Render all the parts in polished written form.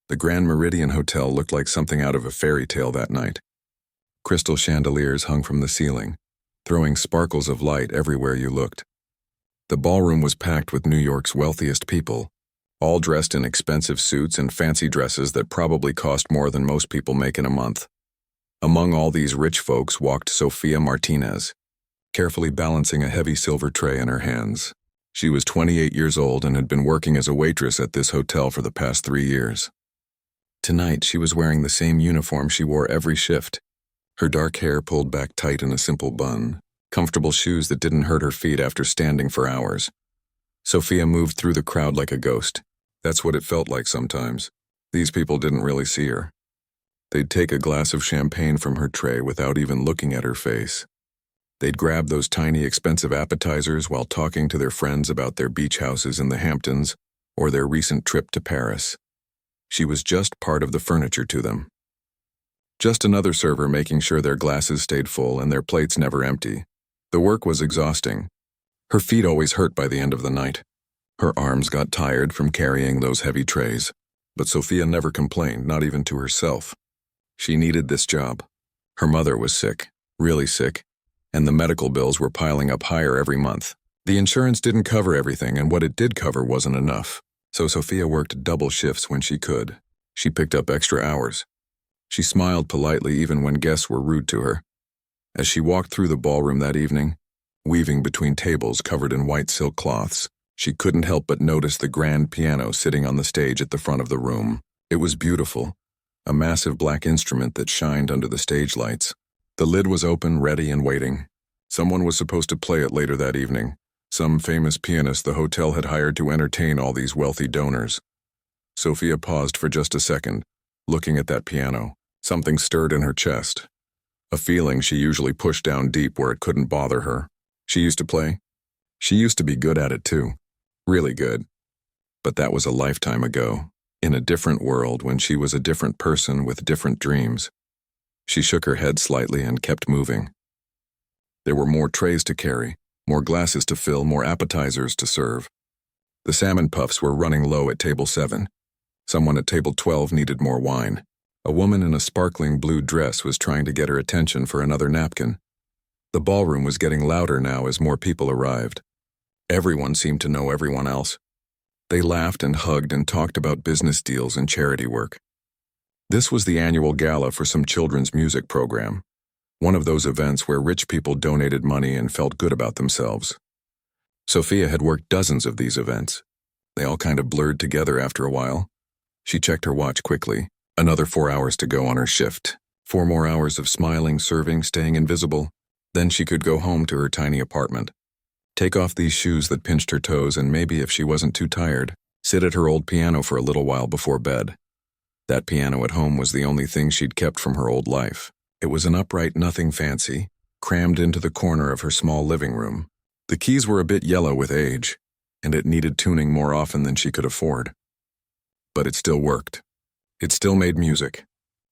The Grand Meridian Hotel looked like something out of a fairy tale that night. Crystal chandeliers hung from the ceiling, throwing sparkles of light everywhere you looked. The ballroom was packed with New York's wealthiest people, all dressed in expensive suits and fancy dresses that probably cost more than most people make in a month. Among all these rich folks walked Sofia Martinez, carefully balancing a heavy silver tray in her hands. She was 28 years old and had been working as a waitress at this hotel for the past 3 years. Tonight, she was wearing the same uniform she wore every shift, her dark hair pulled back tight in a simple bun, comfortable shoes that didn't hurt her feet after standing for hours. Sofia moved through the crowd like a ghost. That's what it felt like sometimes. These people didn't really see her. They'd take a glass of champagne from her tray without even looking at her face. They'd grab those tiny expensive appetizers while talking to their friends about their beach houses in the Hamptons or their recent trip to Paris. She was just part of the furniture to them. Just another server making sure their glasses stayed full and their plates never empty. The work was exhausting. Her feet always hurt by the end of the night. Her arms got tired from carrying those heavy trays. But Sofia never complained, not even to herself. She needed this job. Her mother was sick, really sick, and the medical bills were piling up higher every month. The insurance didn't cover everything, and what it did cover wasn't enough. So Sofia worked double shifts when she could. She picked up extra hours. She smiled politely even when guests were rude to her. As she walked through the ballroom that evening, weaving between tables covered in white silk cloths, she couldn't help but notice the grand piano sitting on the stage at the front of the room. It was beautiful, a massive black instrument that shined under the stage lights. The lid was open, ready and waiting. Someone was supposed to play it later that evening. Some famous pianist the hotel had hired to entertain all these wealthy donors. Sofia paused for just a second, looking at that piano. Something stirred in her chest. A feeling she usually pushed down deep where it couldn't bother her. She used to play. She used to be good at it too. Really good. But that was a lifetime ago, in a different world when she was a different person with different dreams. She shook her head slightly and kept moving. There were more trays to carry, more glasses to fill, more appetizers to serve. The salmon puffs were running low at table 7. Someone at table 12 needed more wine. A woman in a sparkling blue dress was trying to get her attention for another napkin. The ballroom was getting louder now as more people arrived. Everyone seemed to know everyone else. They laughed and hugged and talked about business deals and charity work. This was the annual gala for some children's music program, one of those events where rich people donated money and felt good about themselves. Sofia had worked dozens of these events. They all kind of blurred together after a while. She checked her watch quickly. Another 4 hours to go on her shift. 4 more hours of smiling, serving, staying invisible. Then she could go home to her tiny apartment. Take off these shoes that pinched her toes and maybe, if she wasn't too tired, sit at her old piano for a little while before bed. That piano at home was the only thing she'd kept from her old life. It was an upright nothing fancy, crammed into the corner of her small living room. The keys were a bit yellow with age, and it needed tuning more often than she could afford. But it still worked. It still made music.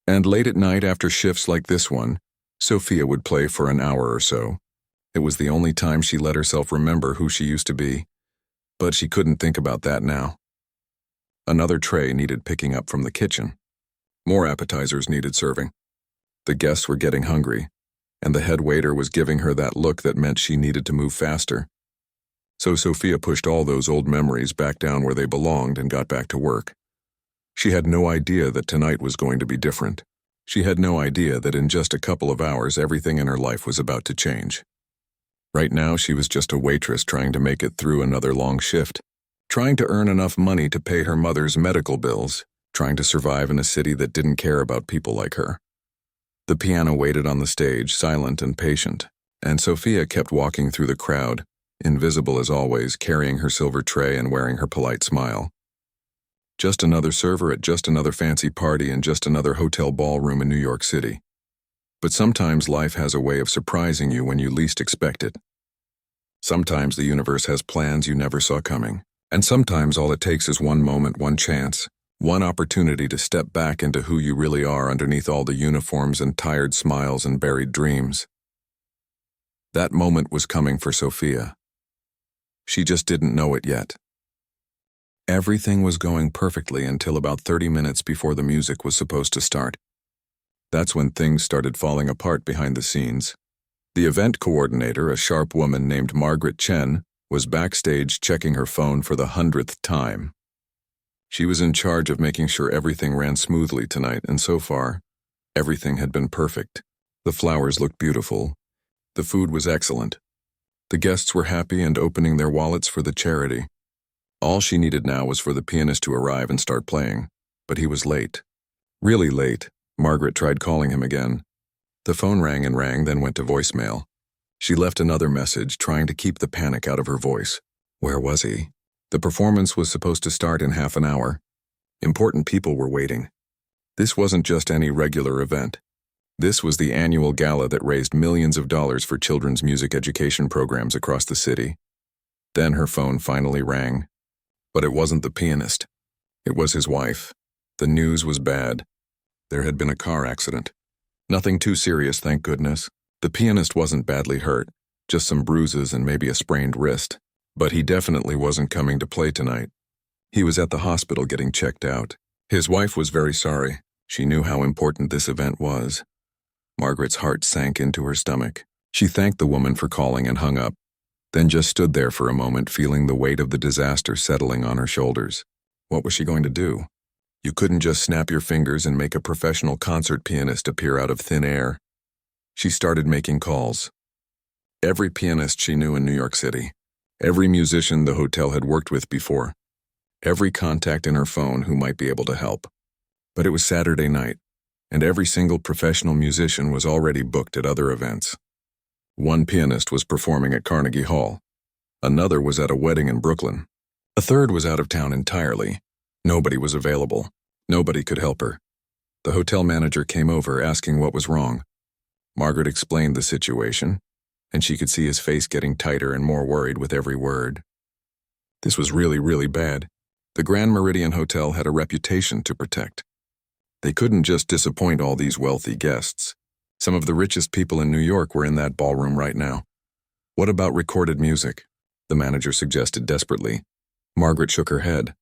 And late at night after shifts like this one, Sofia would play for an hour or so. It was the only time she let herself remember who she used to be. But she couldn't think about that now. Another tray needed picking up from the kitchen. More appetizers needed serving. The guests were getting hungry, and the head waiter was giving her that look that meant she needed to move faster. So Sofia pushed all those old memories back down where they belonged and got back to work. She had no idea that tonight was going to be different. She had no idea that in just a couple of hours everything in her life was about to change. Right now she was just a waitress trying to make it through another long shift, trying to earn enough money to pay her mother's medical bills, trying to survive in a city that didn't care about people like her. The piano waited on the stage, silent and patient, and Sofia kept walking through the crowd, invisible as always, carrying her silver tray and wearing her polite smile. Just another server at just another fancy party in just another hotel ballroom in New York City. But sometimes life has a way of surprising you when you least expect it. Sometimes the universe has plans you never saw coming, and sometimes all it takes is one moment, one chance, one opportunity to step back into who you really are underneath all the uniforms and tired smiles and buried dreams. That moment was coming for Sofia. She just didn't know it yet. Everything was going perfectly until about 30 minutes before the music was supposed to start. That's when things started falling apart behind the scenes. The event coordinator, a sharp woman named Margaret Chen, was backstage checking her phone for the 100th time. She was in charge of making sure everything ran smoothly tonight, and so far, everything had been perfect. The flowers looked beautiful. The food was excellent. The guests were happy and opening their wallets for the charity. All she needed now was for the pianist to arrive and start playing, but he was late. Really late. Margaret tried calling him again. The phone rang and rang, then went to voicemail. She left another message, trying to keep the panic out of her voice. Where was he? The performance was supposed to start in half an hour. Important people were waiting. This wasn't just any regular event. This was the annual gala that raised millions of dollars for children's music education programs across the city. Then her phone finally rang. But it wasn't the pianist. It was his wife. The news was bad. There had been a car accident. Nothing too serious, thank goodness. The pianist wasn't badly hurt, just some bruises and maybe a sprained wrist. But he definitely wasn't coming to play tonight. He was at the hospital getting checked out. His wife was very sorry. She knew how important this event was. Margaret's heart sank into her stomach. She thanked the woman for calling and hung up, then just stood there for a moment, feeling the weight of the disaster settling on her shoulders. What was she going to do? You couldn't just snap your fingers and make a professional concert pianist appear out of thin air. She started making calls. Every pianist she knew in New York City. Every musician the hotel had worked with before. Every contact in her phone who might be able to help. But it was Saturday night, and every single professional musician was already booked at other events. One pianist was performing at Carnegie Hall. Another was at a wedding in Brooklyn. A third was out of town entirely. Nobody was available. Nobody could help her. The hotel manager came over asking what was wrong. Margaret explained the situation, and she could see his face getting tighter and more worried with every word. This was really, really bad. The Grand Meridian Hotel had a reputation to protect. They couldn't just disappoint all these wealthy guests. Some of the richest people in New York were in that ballroom right now. What about recorded music? The manager suggested desperately. Margaret shook her head.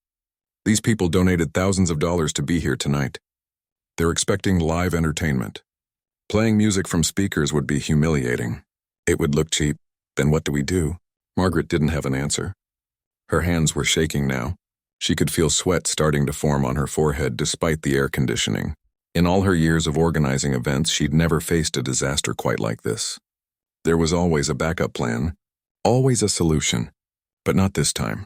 These people donated thousands of dollars to be here tonight. They're expecting live entertainment. Playing music from speakers would be humiliating. It would look cheap. Then what do we do? Margaret didn't have an answer. Her hands were shaking now. She could feel sweat starting to form on her forehead despite the air conditioning. In all her years of organizing events, she'd never faced a disaster quite like this. There was always a backup plan, always a solution, but not this time.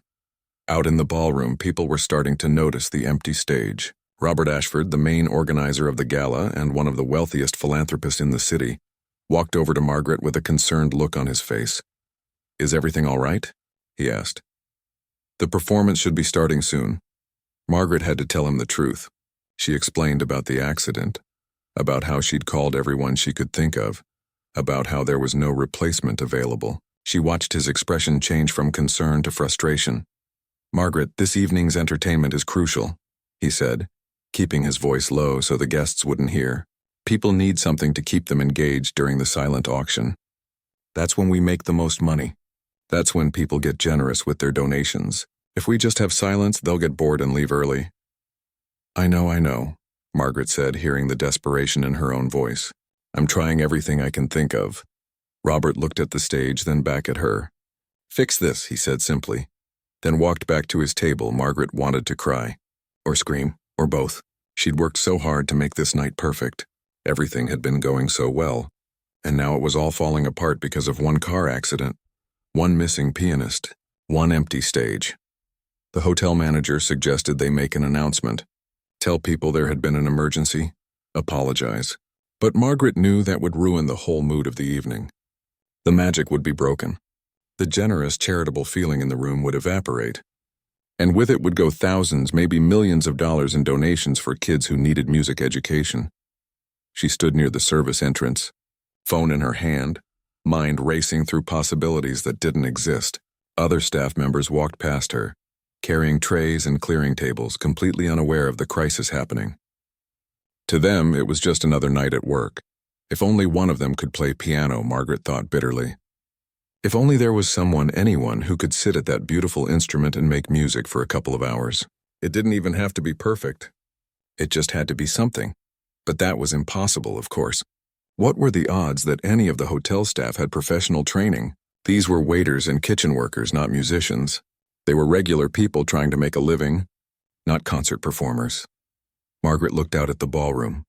Out in the ballroom, people were starting to notice the empty stage. Robert Ashford, the main organizer of the gala and one of the wealthiest philanthropists in the city, walked over to Margaret with a concerned look on his face. "Is everything all right?" he asked. The performance should be starting soon. Margaret had to tell him the truth. She explained about the accident, about how she'd called everyone she could think of, about how there was no replacement available. She watched his expression change from concern to frustration. "Margaret, this evening's entertainment is crucial," he said, keeping his voice low so the guests wouldn't hear. "People need something to keep them engaged during the silent auction. That's when we make the most money. That's when people get generous with their donations. If we just have silence, they'll get bored and leave early." I know," Margaret said, hearing the desperation in her own voice. "I'm trying everything I can think of." Robert looked at the stage, then back at her. "Fix this," he said simply, then walked back to his table. Margaret wanted to cry, or scream, or both. She'd worked so hard to make this night perfect. Everything had been going so well, and now it was all falling apart because of one car accident, one missing pianist, one empty stage. The hotel manager suggested they make an announcement. Tell people there had been an emergency, apologize. But Margaret knew that would ruin the whole mood of the evening. The magic would be broken. The generous, charitable feeling in the room would evaporate. And with it would go thousands, maybe millions of dollars in donations for kids who needed music education. She stood near the service entrance, phone in her hand, mind racing through possibilities that didn't exist. Other staff members walked past her, carrying trays and clearing tables, completely unaware of the crisis happening. To them, it was just another night at work. If only one of them could play piano, Margaret thought bitterly. If only there was anyone who could sit at that beautiful instrument and make music for a couple of hours. It didn't even have to be perfect. It just had to be something. But that was impossible, of course. What were the odds that any of the hotel staff had professional training? These were waiters and kitchen workers, not musicians. They were regular people trying to make a living, not concert performers. Margaret looked out at the ballroom,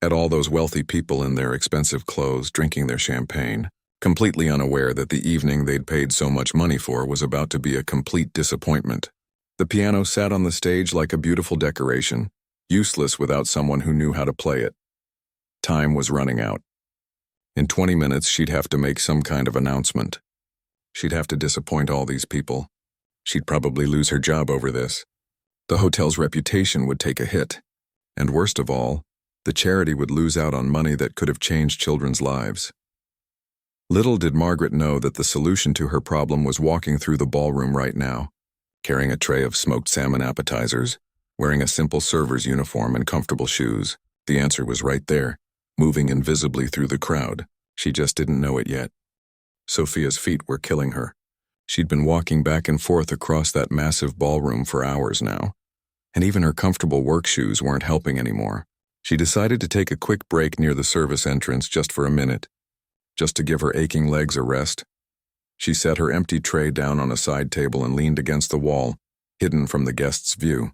at all those wealthy people in their expensive clothes drinking their champagne, completely unaware that the evening they'd paid so much money for was about to be a complete disappointment. The piano sat on the stage like a beautiful decoration, useless without someone who knew how to play it. Time was running out. In 20 minutes, she'd have to make some kind of announcement. She'd have to disappoint all these people. She'd probably lose her job over this. The hotel's reputation would take a hit. And worst of all, the charity would lose out on money that could have changed children's lives. Little did Margaret know that the solution to her problem was walking through the ballroom right now, carrying a tray of smoked salmon appetizers, wearing a simple server's uniform and comfortable shoes. The answer was right there, moving invisibly through the crowd. She just didn't know it yet. Sophia's feet were killing her. She'd been walking back and forth across that massive ballroom for hours now, and even her comfortable work shoes weren't helping anymore. She decided to take a quick break near the service entrance just for a minute, just to give her aching legs a rest. She set her empty tray down on a side table and leaned against the wall, hidden from the guests' view.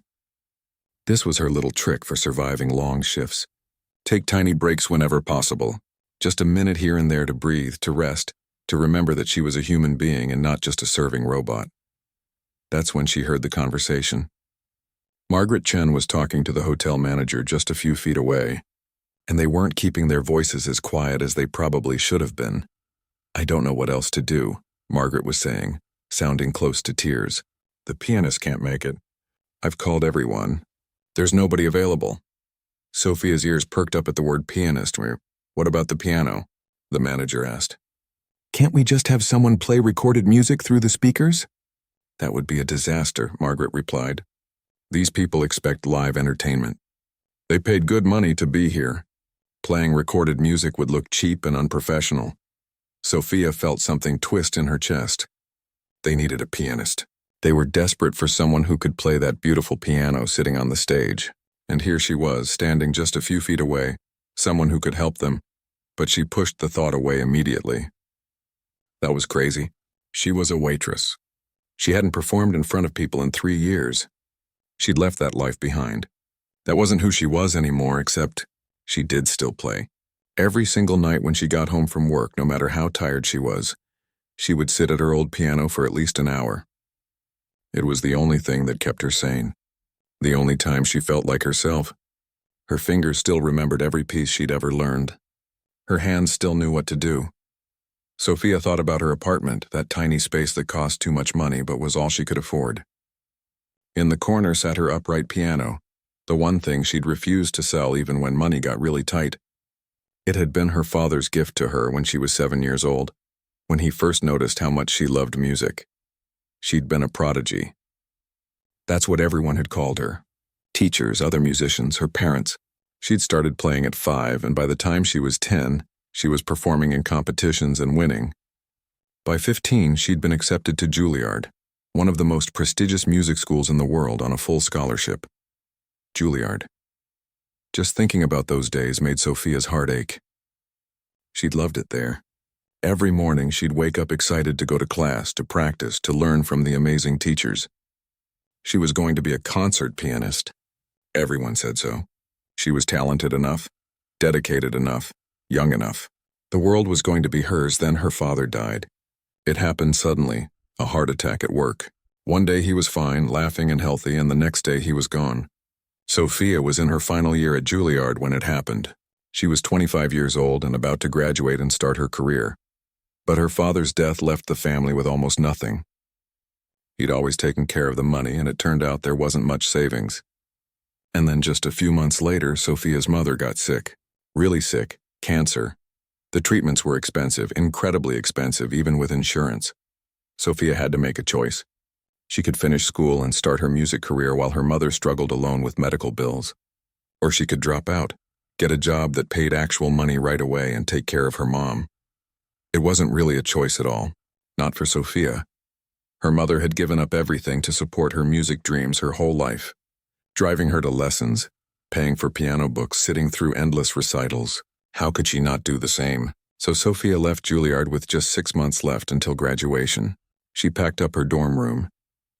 This was her little trick for surviving long shifts. Take tiny breaks whenever possible, just a minute here and there to breathe, to rest, to remember that she was a human being and not just a serving robot. That's when she heard the conversation. Margaret Chen was talking to the hotel manager just a few feet away, and they weren't keeping their voices as quiet as they probably should have been. "I don't know what else to do," Margaret was saying, sounding close to tears. "The pianist can't make it. I've called everyone. There's nobody available." Sophia's ears perked up at the word pianist. "What about the piano?" the manager asked. "Can't we just have someone play recorded music through the speakers?" "That would be a disaster," Margaret replied. "These people expect live entertainment. They paid good money to be here. Playing recorded music would look cheap and unprofessional." Sophia felt something twist in her chest. They needed a pianist. They were desperate for someone who could play that beautiful piano sitting on the stage. And here she was, standing just a few feet away, someone who could help them. But she pushed the thought away immediately. That was crazy. She was a waitress. She hadn't performed in front of people in 3 years. She'd left that life behind. That wasn't who she was anymore, except she did still play. Every single night when she got home from work, no matter how tired she was, she would sit at her old piano for at least an hour. It was the only thing that kept her sane. The only time she felt like herself. Her fingers still remembered every piece she'd ever learned. Her hands still knew what to do. Sophia thought about her apartment, that tiny space that cost too much money but was all she could afford. In the corner sat her upright piano, the one thing she'd refused to sell even when money got really tight. It had been her father's gift to her when she was 7 years old, when he first noticed how much she loved music. She'd been a prodigy. That's what everyone had called her. Teachers, other musicians, her parents. She'd started playing at 5, and by the time she was 10, she was performing in competitions and winning. By 15, she'd been accepted to Juilliard, one of the most prestigious music schools in the world, on a full scholarship. Juilliard. Just thinking about those days made Sophia's heart ache. She'd loved it there. Every morning she'd wake up excited to go to class, to practice, to learn from the amazing teachers. She was going to be a concert pianist. Everyone said so. She was talented enough, dedicated enough, young enough. The world was going to be hers. Then her father died. It happened suddenly, a heart attack at work. One day he was fine, laughing and healthy, and the next day he was gone. Sophia was in her final year at Juilliard when it happened. She was 25 years old and about to graduate and start her career. But her father's death left the family with almost nothing. He'd always taken care of the money, and it turned out there wasn't much savings. And then just a few months later, Sophia's mother got sick. Really sick. Cancer. The treatments were expensive, incredibly expensive, even with insurance. Sophia had to make a choice. She could finish school and start her music career while her mother struggled alone with medical bills. Or she could drop out, get a job that paid actual money right away, and take care of her mom. It wasn't really a choice at all. Not for Sophia. Her mother had given up everything to support her music dreams her whole life, driving her to lessons, paying for piano books, sitting through endless recitals. How could she not do the same? So Sophia left Juilliard with just 6 months left until graduation. She packed up her dorm room,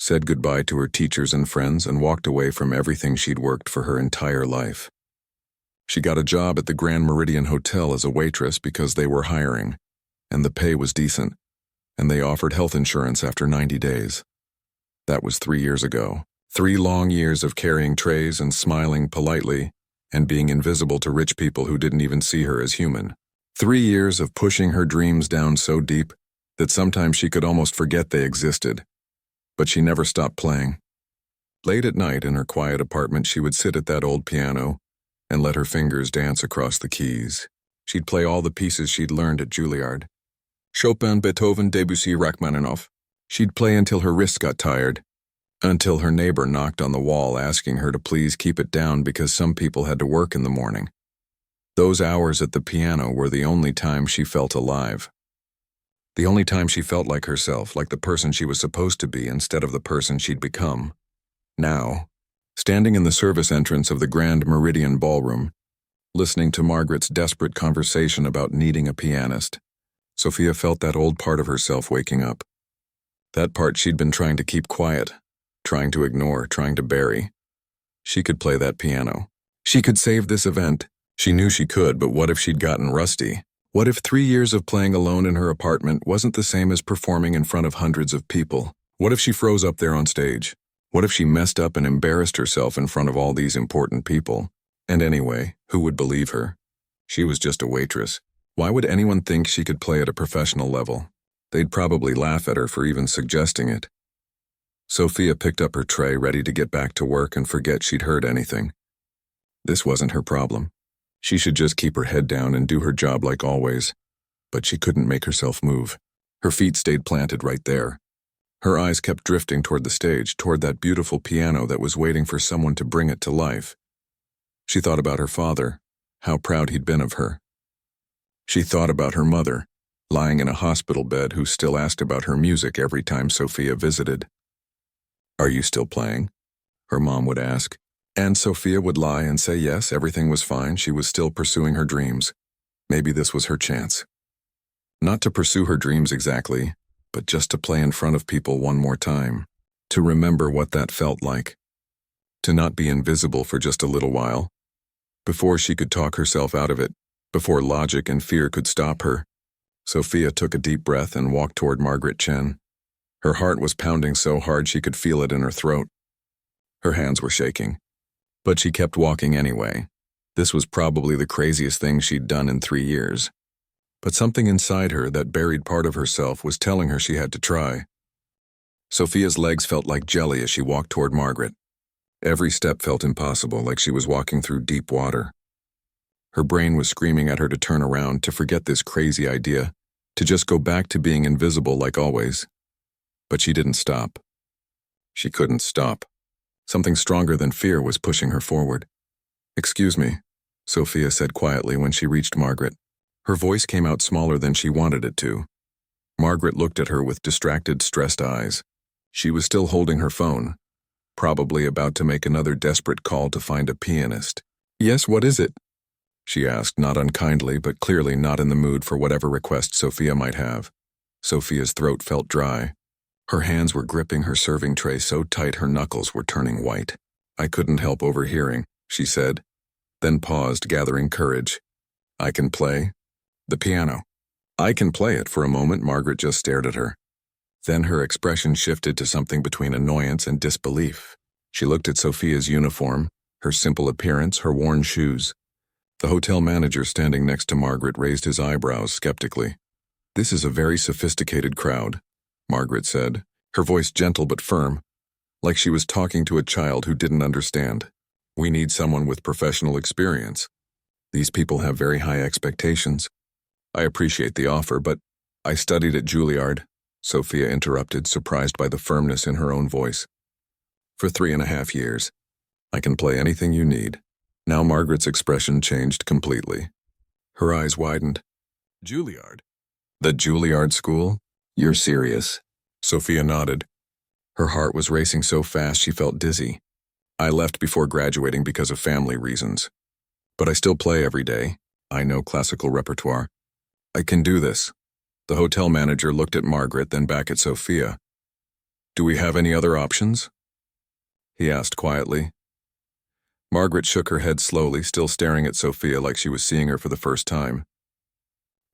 said goodbye to her teachers and friends, and walked away from everything she'd worked for her entire life. She got a job at the Grand Meridian Hotel as a waitress because they were hiring, and the pay was decent, and they offered health insurance after 90 days. That was 3 years ago. 3 long years of carrying trays and smiling politely and being invisible to rich people who didn't even see her as human. 3 years of pushing her dreams down so deep that sometimes she could almost forget they existed. But she never stopped playing. Late at night in her quiet apartment, she would sit at that old piano and let her fingers dance across the keys. She'd play all the pieces she'd learned at Juilliard. Chopin, Beethoven, Debussy, Rachmaninoff. She'd play until her wrists got tired, until her neighbor knocked on the wall asking her to please keep it down because some people had to work in the morning. Those hours at the piano were the only time she felt alive. The only time she felt like herself, like the person she was supposed to be instead of the person she'd become. Now, standing in the service entrance of the Grand Meridian Ballroom, listening to Margaret's desperate conversation about needing a pianist, Sophia felt that old part of herself waking up. That part she'd been trying to keep quiet, trying to ignore, trying to bury. She could play that piano. She could save this event. She knew she could, but what if she'd gotten rusty? What if 3 years of playing alone in her apartment wasn't the same as performing in front of hundreds of people? What if she froze up there on stage? What if she messed up and embarrassed herself in front of all these important people? And anyway, who would believe her? She was just a waitress. Why would anyone think she could play at a professional level? They'd probably laugh at her for even suggesting it. Sophia picked up her tray, ready to get back to work and forget she'd heard anything. This wasn't her problem. She should just keep her head down and do her job like always. But she couldn't make herself move. Her feet stayed planted right there. Her eyes kept drifting toward the stage, toward that beautiful piano that was waiting for someone to bring it to life. She thought about her father, how proud he'd been of her. She thought about her mother, lying in a hospital bed, who still asked about her music every time Sophia visited. "Are you still playing?" her mom would ask. And Sophia would lie and say yes, everything was fine, she was still pursuing her dreams. Maybe this was her chance. Not to pursue her dreams exactly, but just to play in front of people one more time. To remember what that felt like. To not be invisible for just a little while. Before she could talk herself out of it, before logic and fear could stop her, Sophia took a deep breath and walked toward Margaret Chen. Her heart was pounding so hard she could feel it in her throat. Her hands were shaking. But she kept walking anyway. This was probably the craziest thing she'd done in 3 years. But something inside her, that buried part of herself, was telling her she had to try. Sophia's legs felt like jelly as she walked toward Margaret. Every step felt impossible, like she was walking through deep water. Her brain was screaming at her to turn around, to forget this crazy idea, to just go back to being invisible like always. But she didn't stop. She couldn't stop. Something stronger than fear was pushing her forward. "Excuse me," Sophia said quietly when she reached Margaret. Her voice came out smaller than she wanted it to. Margaret looked at her with distracted, stressed eyes. She was still holding her phone, probably about to make another desperate call to find a pianist. "Yes, what is it?" she asked, not unkindly, but clearly not in the mood for whatever request Sophia might have. Sophia's throat felt dry. Her hands were gripping her serving tray so tight her knuckles were turning white. "I couldn't help overhearing," she said, then paused, gathering courage. "I can play the piano." "I can play it." For a moment, Margaret just stared at her. Then her expression shifted to something between annoyance and disbelief. She looked at Sophia's uniform, her simple appearance, her worn shoes. The hotel manager standing next to Margaret raised his eyebrows skeptically. "This is a very sophisticated crowd," Margaret said, her voice gentle but firm, like she was talking to a child who didn't understand. "We need someone with professional experience. These people have very high expectations. I appreciate the offer, but I studied at Juilliard," Sophia interrupted, surprised by the firmness in her own voice. "For 3.5 years. I can play anything you need." Now Margaret's expression changed completely. Her eyes widened. "Juilliard? The Juilliard school? You're serious? Sophia nodded. Her heart was racing so fast she felt dizzy. I left before graduating because of family reasons. But I still play every day. I know classical repertoire. I can do this. The hotel manager looked at Margaret, then back at Sophia. Do we have any other options? He asked quietly. Margaret shook her head slowly, still staring at Sophia like she was seeing her for the first time.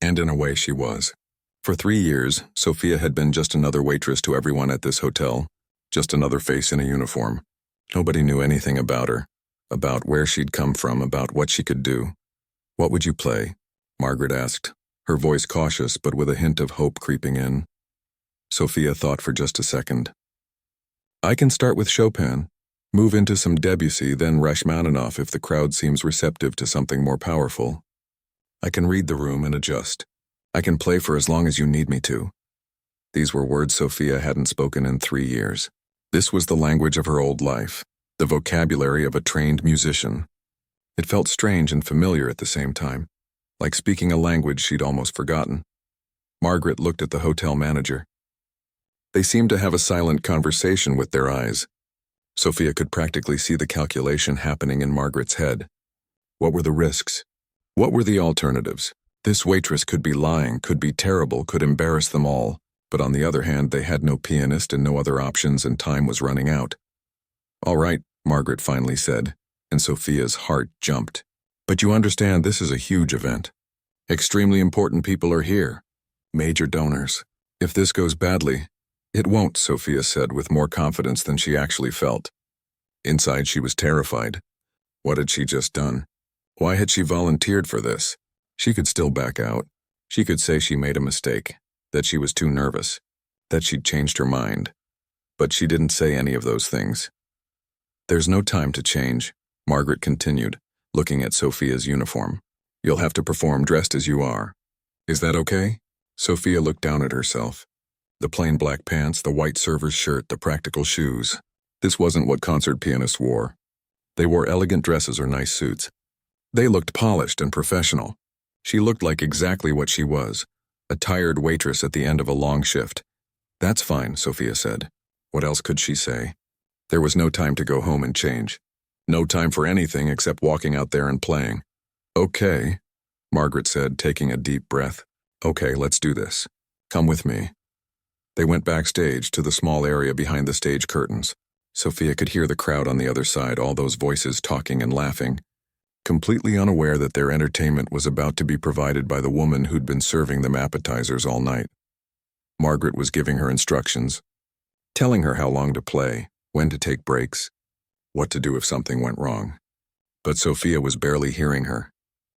And in a way she was. For 3 years, Sophia had been just another waitress to everyone at this hotel, just another face in a uniform. Nobody knew anything about her, about where she'd come from, about what she could do. What would you play? Margaret asked, her voice cautious but with a hint of hope creeping in. Sophia thought for just a second. I can start with Chopin, move into some Debussy, then Rachmaninoff if the crowd seems receptive to something more powerful. I can read the room and adjust. I can play for as long as you need me to. These were words Sophia hadn't spoken in 3 years. This was the language of her old life, the vocabulary of a trained musician. It felt strange and familiar at the same time, like speaking a language she'd almost forgotten. Margaret looked at the hotel manager. They seemed to have a silent conversation with their eyes. Sophia could practically see the calculation happening in Margaret's head. What were the risks? What were the alternatives? This waitress could be lying, could be terrible, could embarrass them all, but on the other hand, they had no pianist and no other options, and time was running out. All right, Margaret finally said, and Sophia's heart jumped. But you understand this is a huge event. Extremely important people are here. Major donors. If this goes badly, it won't, Sophia said with more confidence than she actually felt. Inside, she was terrified. What had she just done? Why had she volunteered for this? She could still back out. She could say she made a mistake, that she was too nervous, that she'd changed her mind. But she didn't say any of those things. There's no time to change, Margaret continued, looking at Sophia's uniform. You'll have to perform dressed as you are. Is that okay? Sophia looked down at herself. The plain black pants, the white server's shirt, the practical shoes. This wasn't what concert pianists wore. They wore elegant dresses or nice suits. They looked polished and professional. She looked like exactly what she was, a tired waitress at the end of a long shift. That's fine, Sophia said. What else could she say? There was no time to go home and change. No time for anything except walking out there and playing. Okay, Margaret said, taking a deep breath. Okay, let's do this. Come with me. They went backstage to the small area behind the stage curtains. Sophia could hear the crowd on the other side, all those voices talking and laughing, completely unaware that their entertainment was about to be provided by the woman who'd been serving them appetizers all night. Margaret was giving her instructions, telling her how long to play, when to take breaks, what to do if something went wrong. But Sophia was barely hearing her.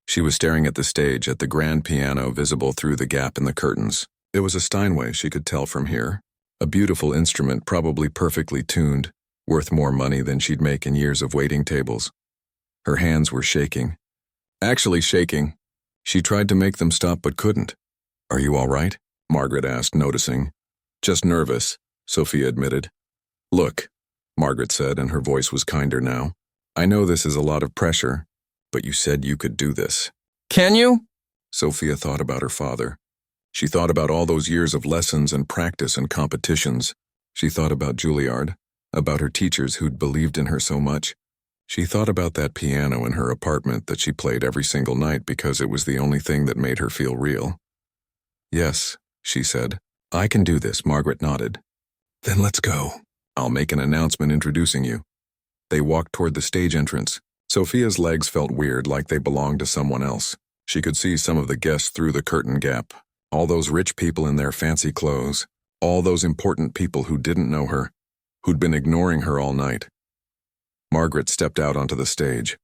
She was staring at the stage, at the grand piano visible through the gap in the curtains. It was a Steinway, she could tell from here. A beautiful instrument, probably perfectly tuned, worth more money than she'd make in years of waiting tables. Her hands were shaking. Actually shaking. She tried to make them stop but couldn't. Are you all right? Margaret asked, noticing. Just nervous, Sophia admitted. Look, Margaret said, and her voice was kinder now. I know this is a lot of pressure, but you said you could do this. Can you? Sophia thought about her father. She thought about all those years of lessons and practice and competitions. She thought about Juilliard, about her teachers who'd believed in her so much. She thought about that piano in her apartment that she played every single night because it was the only thing that made her feel real. Yes, she said. I can do this, Margaret nodded. Then let's go. I'll make an announcement introducing you. They walked toward the stage entrance. Sophia's legs felt weird, like they belonged to someone else. She could see some of the guests through the curtain gap. All those rich people in their fancy clothes. All those important people who didn't know her, who'd been ignoring her all night. Margaret stepped out onto the stage.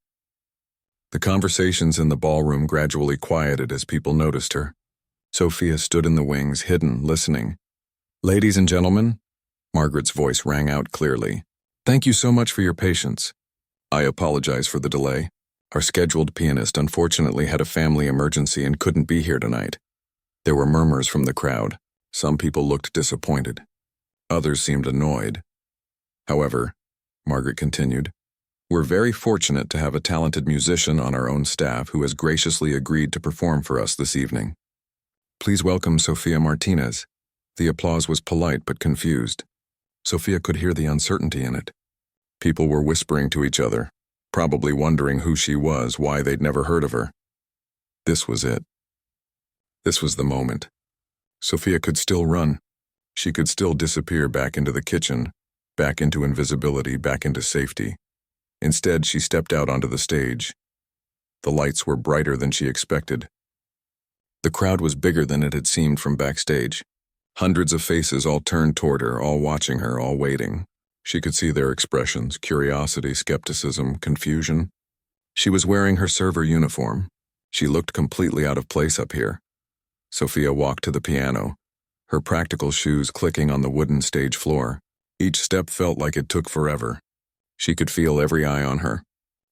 The conversations in the ballroom gradually quieted as people noticed her. Sophia stood in the wings, hidden, listening. Ladies and gentlemen, Margaret's voice rang out clearly. Thank you so much for your patience. I apologize for the delay. Our scheduled pianist unfortunately had a family emergency and couldn't be here tonight. There were murmurs from the crowd. Some people looked disappointed. Others seemed annoyed. However, Margaret continued, we're very fortunate to have a talented musician on our own staff who has graciously agreed to perform for us this evening. Please welcome Sofia Martinez. The applause was polite but confused. Sophia could hear the uncertainty in it. People were whispering to each other, probably wondering who she was, why they'd never heard of her. This was it. This was the moment. Sophia could still run. She could still disappear back into the kitchen, back into invisibility, back into safety. Instead, she stepped out onto the stage. The lights were brighter than she expected. The crowd was bigger than it had seemed from backstage. Hundreds of faces all turned toward her, all watching her, all waiting. She could see their expressions: curiosity, skepticism, confusion. She was wearing her server uniform. She looked completely out of place up here. Sophia walked to the piano, her practical shoes clicking on the wooden stage floor. Each step felt like it took forever. She could feel every eye on her.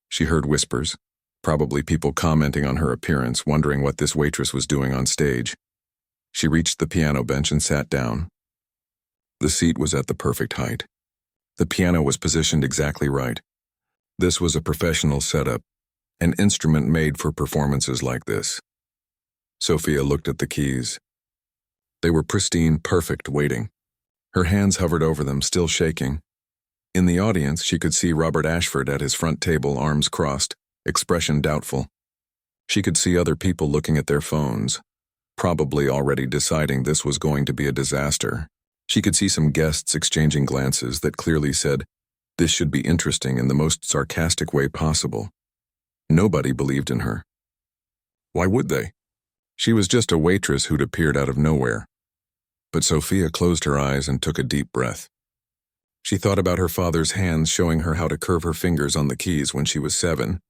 She heard whispers, probably people commenting on her appearance, wondering what this waitress was doing on stage. She reached the piano bench and sat down. The seat was at the perfect height. The piano was positioned exactly right. This was a professional setup, an instrument made for performances like this. Sophia looked at the keys. They were pristine, perfect, waiting. Her hands hovered over them, still shaking. In the audience, she could see Robert Ashford at his front table, arms crossed, expression doubtful. She could see other people looking at their phones, probably already deciding this was going to be a disaster. She could see some guests exchanging glances that clearly said, "This should be interesting," in the most sarcastic way possible. Nobody believed in her. Why would they? She was just a waitress who'd appeared out of nowhere. But Sophia closed her eyes and took a deep breath. She thought about her father's hands showing her how to curve her fingers on the keys when she was 7.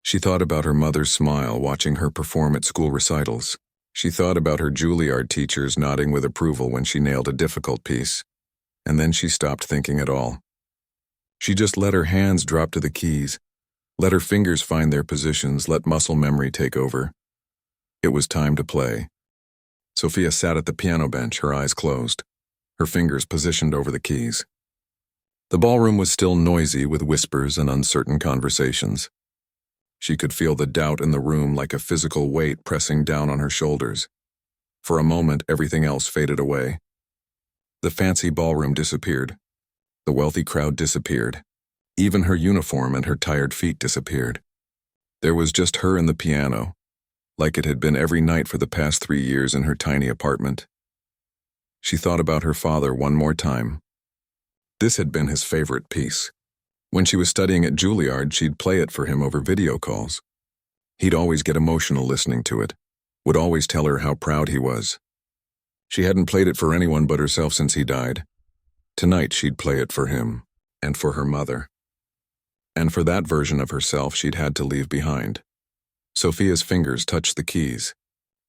She thought about her mother's smile watching her perform at school recitals. She thought about her Juilliard teachers nodding with approval when she nailed a difficult piece. And then she stopped thinking at all. She just let her hands drop to the keys, let her fingers find their positions, let muscle memory take over. It was time to play. Sophia sat at the piano bench, her eyes closed, her fingers positioned over the keys. The ballroom was still noisy with whispers and uncertain conversations. She could feel the doubt in the room like a physical weight pressing down on her shoulders. For a moment, everything else faded away. The fancy ballroom disappeared. The wealthy crowd disappeared. Even her uniform and her tired feet disappeared. There was just her and the piano, like it had been every night for the past 3 years in her tiny apartment. She thought about her father one more time. This had been his favorite piece. When she was studying at Juilliard, she'd play it for him over video calls. He'd always get emotional listening to it, would always tell her how proud he was. She hadn't played it for anyone but herself since he died. Tonight she'd play it for him, and for her mother. And for that version of herself she'd had to leave behind. Sophia's fingers touched the keys,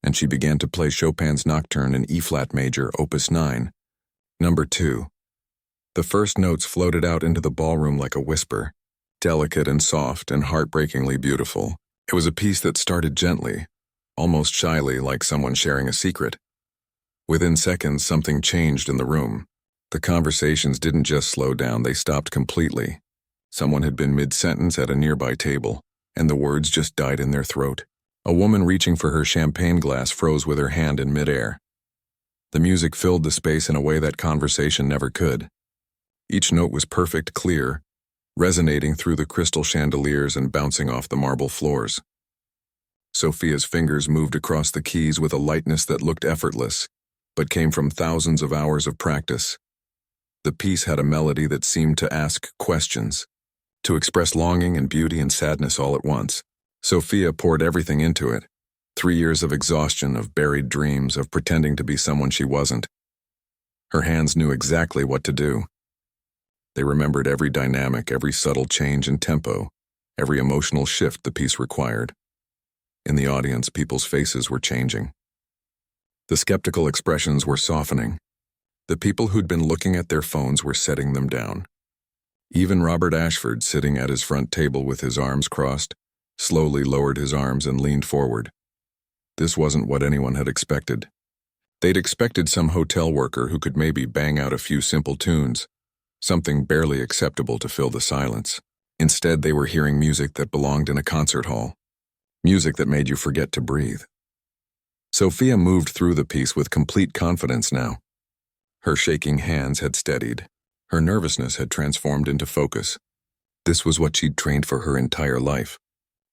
and she began to play Chopin's Nocturne in E-flat major, Opus 9, number 2. The first notes floated out into the ballroom like a whisper, delicate and soft and heartbreakingly beautiful. It was a piece that started gently, almost shyly, like someone sharing a secret. Within seconds, something changed in the room. The conversations didn't just slow down, they stopped completely. Someone had been mid-sentence at a nearby table, and the words just died in their throat. A woman reaching for her champagne glass froze with her hand in midair. The music filled the space in a way that conversation never could. Each note was perfect, clear, resonating through the crystal chandeliers and bouncing off the marble floors. Sophia's fingers moved across the keys with a lightness that looked effortless, but came from thousands of hours of practice. The piece had a melody that seemed to ask questions, to express longing and beauty and sadness all at once. Sophia poured everything into it. 3 years of exhaustion, of buried dreams, of pretending to be someone she wasn't. Her hands knew exactly what to do. They remembered every dynamic, every subtle change in tempo, every emotional shift the piece required. In the audience, people's faces were changing. The skeptical expressions were softening. The people who'd been looking at their phones were setting them down. Even Robert Ashford, sitting at his front table with his arms crossed, slowly lowered his arms and leaned forward. This wasn't what anyone had expected. They'd expected some hotel worker who could maybe bang out a few simple tunes, something barely acceptable to fill the silence. Instead, they were hearing music that belonged in a concert hall, music that made you forget to breathe. Sophia moved through the piece with complete confidence now. Her shaking hands had steadied. Her nervousness had transformed into focus. This was what she'd trained for her entire life.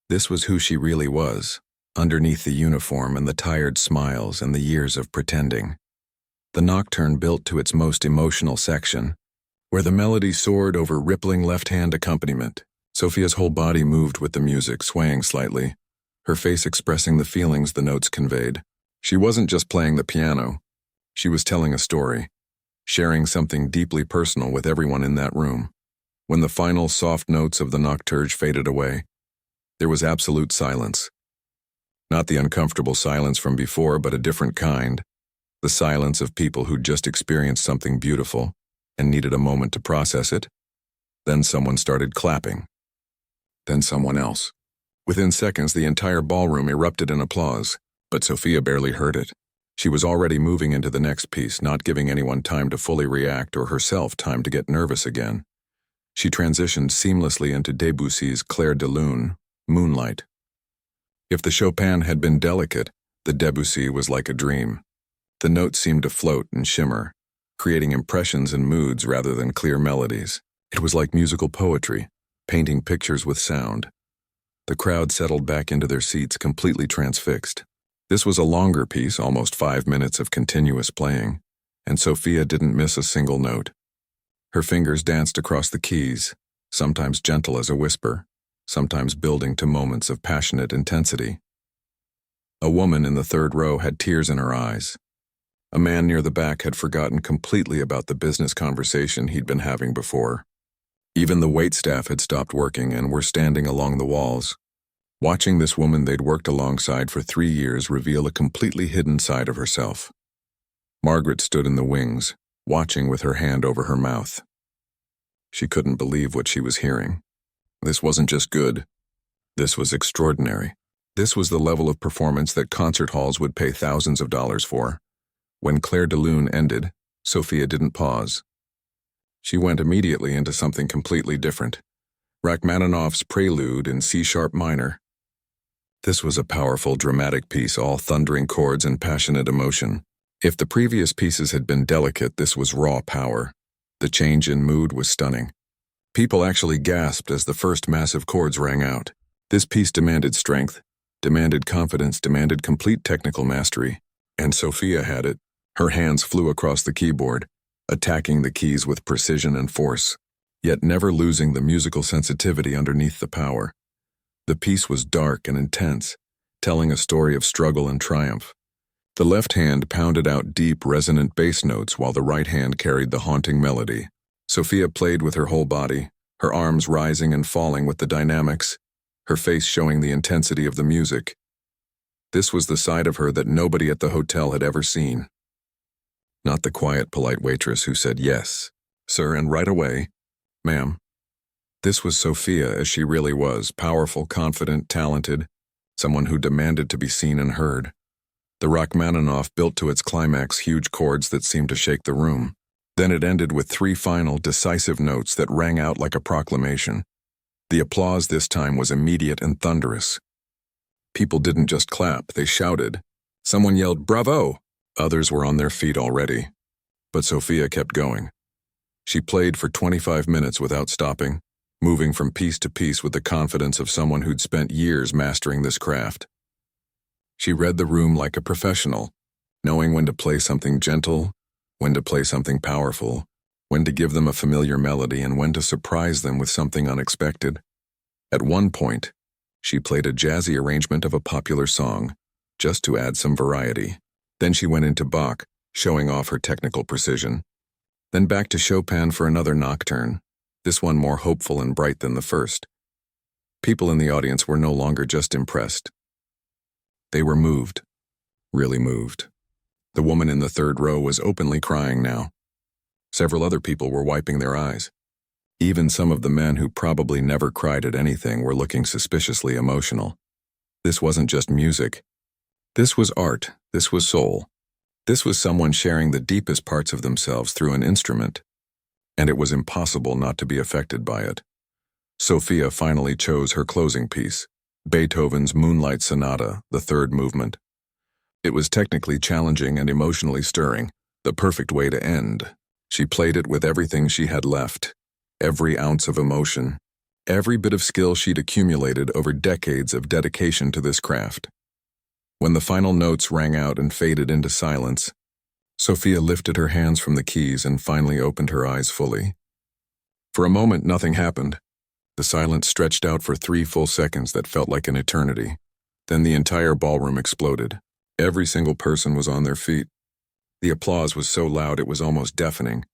This was who she really was, underneath the uniform and the tired smiles and the years of pretending. The nocturne built to its most emotional section, where the melody soared over rippling left-hand accompaniment. Sophia's whole body moved with the music, swaying slightly, her face expressing the feelings the notes conveyed. She wasn't just playing the piano. She was telling a story, sharing something deeply personal with everyone in that room. When the final soft notes of the nocturne faded away, there was absolute silence. Not the uncomfortable silence from before, but a different kind. The silence of people who'd just experienced something beautiful and needed a moment to process it. Then someone started clapping. Then someone else. Within seconds, the entire ballroom erupted in applause, but Sophia barely heard it. She was already moving into the next piece, not giving anyone time to fully react or herself time to get nervous again. She transitioned seamlessly into Debussy's Clair de Lune, Moonlight. If the Chopin had been delicate, the Debussy was like a dream. The notes seemed to float and shimmer, creating impressions and moods rather than clear melodies. It was like musical poetry, painting pictures with sound. The crowd settled back into their seats, completely transfixed. This was a longer piece, almost 5 minutes of continuous playing, and Sophia didn't miss a single note. Her fingers danced across the keys, sometimes gentle as a whisper, sometimes building to moments of passionate intensity. A woman in the third row had tears in her eyes. A man near the back had forgotten completely about the business conversation he'd been having before. Even the waitstaff had stopped working and were standing along the walls. Watching this woman they'd worked alongside for 3 years reveal a completely hidden side of herself. Margaret stood in the wings, watching with her hand over her mouth. She couldn't believe what she was hearing. This wasn't just good. This was extraordinary. This was the level of performance that concert halls would pay thousands of dollars for. When Clair de Lune ended, Sophia didn't pause. She went immediately into something completely different. Rachmaninoff's Prelude in C-sharp minor. This was a powerful, dramatic piece, all thundering chords and passionate emotion. If the previous pieces had been delicate, this was raw power. The change in mood was stunning. People actually gasped as the first massive chords rang out. This piece demanded strength, demanded confidence, demanded complete technical mastery. And Sophia had it. Her hands flew across the keyboard, attacking the keys with precision and force, yet never losing the musical sensitivity underneath the power. The piece was dark and intense, telling a story of struggle and triumph. The left hand pounded out deep, resonant bass notes while the right hand carried the haunting melody. Sophia played with her whole body, her arms rising and falling with the dynamics, her face showing the intensity of the music. This was the side of her that nobody at the hotel had ever seen. Not the quiet, polite waitress who said yes, sir, and right away, ma'am. This was Sophia as she really was, powerful, confident, talented, someone who demanded to be seen and heard. The Rachmaninoff built to its climax huge chords that seemed to shake the room. Then it ended with 3 final, decisive notes that rang out like a proclamation. The applause this time was immediate and thunderous. People didn't just clap, they shouted. Someone yelled, "Bravo!" Others were on their feet already. But Sophia kept going. She played for 25 minutes without stopping, moving from piece to piece with the confidence of someone who'd spent years mastering this craft. She read the room like a professional, knowing when to play something gentle, when to play something powerful, when to give them a familiar melody, and when to surprise them with something unexpected. At one point, she played a jazzy arrangement of a popular song, just to add some variety. Then she went into Bach, showing off her technical precision. Then back to Chopin for another nocturne, this one more hopeful and bright than the first. People in the audience were no longer just impressed. They were moved, really moved. The woman in the third row was openly crying now. Several other people were wiping their eyes. Even some of the men who probably never cried at anything were looking suspiciously emotional. This wasn't just music. This was art. This was soul. This was someone sharing the deepest parts of themselves through an instrument. And it was impossible not to be affected by it. Sophia finally chose her closing piece, Beethoven's Moonlight Sonata, the third movement. It was technically challenging and emotionally stirring, The perfect way to end. She played it with everything she had left, every ounce of emotion, every bit of skill she'd accumulated over decades of dedication to this craft. When the final notes rang out and faded into silence, Sophia lifted her hands from the keys and finally opened her eyes fully. For a moment, nothing happened. The silence stretched out for 3 full seconds that felt like an eternity. Then the entire ballroom exploded. Every single person was on their feet. The applause was so loud it was almost deafening.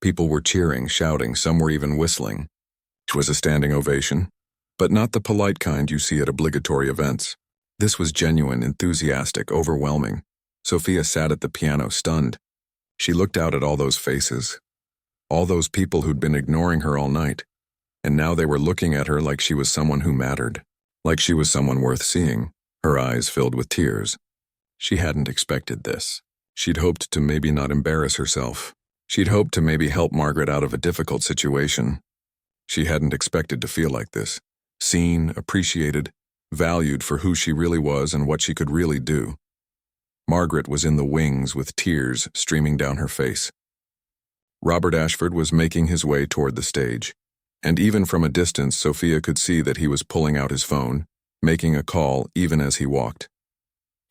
People were cheering, shouting, some were even whistling. It was a standing ovation, but not the polite kind you see at obligatory events. This was genuine, enthusiastic, overwhelming. Sophia sat at the piano, stunned. She looked out at all those faces, all those people who'd been ignoring her all night, and now they were looking at her like she was someone who mattered, like she was someone worth seeing. Her eyes filled with tears. She hadn't expected this. She'd hoped to maybe not embarrass herself. She'd hoped to maybe help Margaret out of a difficult situation. She hadn't expected to feel like this, seen, appreciated, valued for who she really was and what she could really do. Margaret was in the wings with tears streaming down her face. Robert Ashford was making his way toward the stage, and even from a distance Sophia could see that he was pulling out his phone, making a call even as he walked.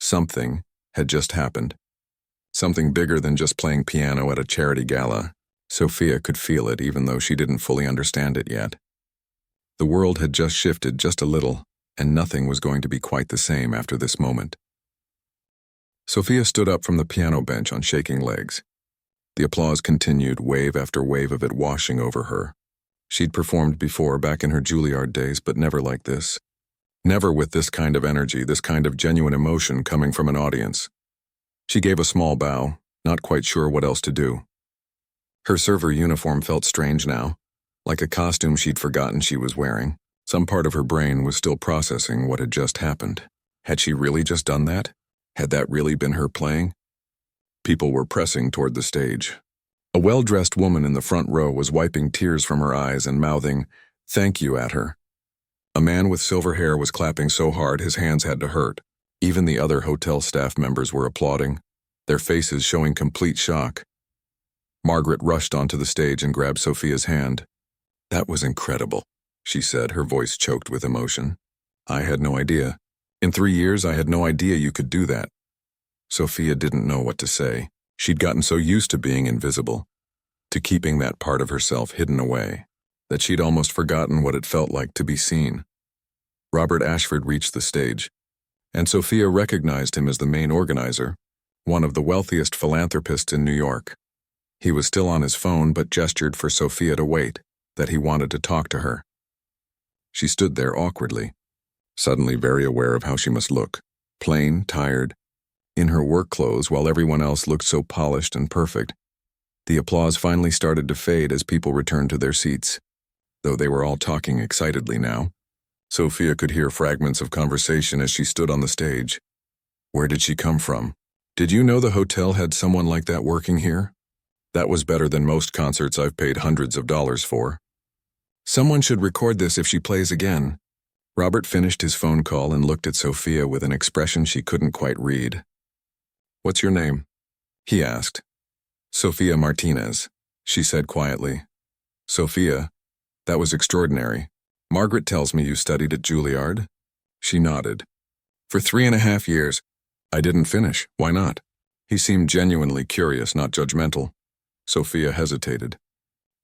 Something had just happened. Something bigger than just playing piano at a charity gala. Sophia could feel it even though she didn't fully understand it yet. The world had just shifted just a little, and nothing was going to be quite the same after this moment. Sophia stood up from the piano bench on shaking legs. The applause continued, wave after wave of it washing over her. She'd performed before back in her Juilliard days, but never like this. Never with this kind of energy, this kind of genuine emotion coming from an audience. She gave a small bow, not quite sure what else to do. Her server uniform felt strange now, like a costume she'd forgotten she was wearing. Some part of her brain was still processing what had just happened. Had she really just done that? Had that really been her playing? People were pressing toward the stage. A well-dressed woman in the front row was wiping tears from her eyes and mouthing, "Thank you," at her. A man with silver hair was clapping so hard his hands had to hurt. Even the other hotel staff members were applauding, their faces showing complete shock. Margaret rushed onto the stage and grabbed Sophia's hand. "That was incredible," she said, her voice choked with emotion. "I had no idea. In 3 years, I had no idea you could do that." Sophia didn't know what to say. She'd gotten so used to being invisible, to keeping that part of herself hidden away, that she'd almost forgotten what it felt like to be seen. Robert Ashford reached the stage, and Sophia recognized him as the main organizer, one of the wealthiest philanthropists in New York. He was still on his phone but gestured for Sophia to wait, that he wanted to talk to her. She stood there awkwardly, suddenly very aware of how she must look, plain, tired, in her work clothes while everyone else looked so polished and perfect. The applause finally started to fade as people returned to their seats. Though they were all talking excitedly now, Sophia could hear fragments of conversation as she stood on the stage. Where did she come from? Did you know the hotel had someone like that working here? That was better than most concerts I've paid hundreds of dollars for. Someone should record this if she plays again. Robert finished his phone call and looked at Sophia with an expression she couldn't quite read. What's your name? He asked. Sophia Martinez, she said quietly. Sophia, that was extraordinary. Margaret tells me you studied at Juilliard? She nodded. For 3.5 years. I didn't finish. Why not? He seemed genuinely curious, not judgmental. Sophia hesitated.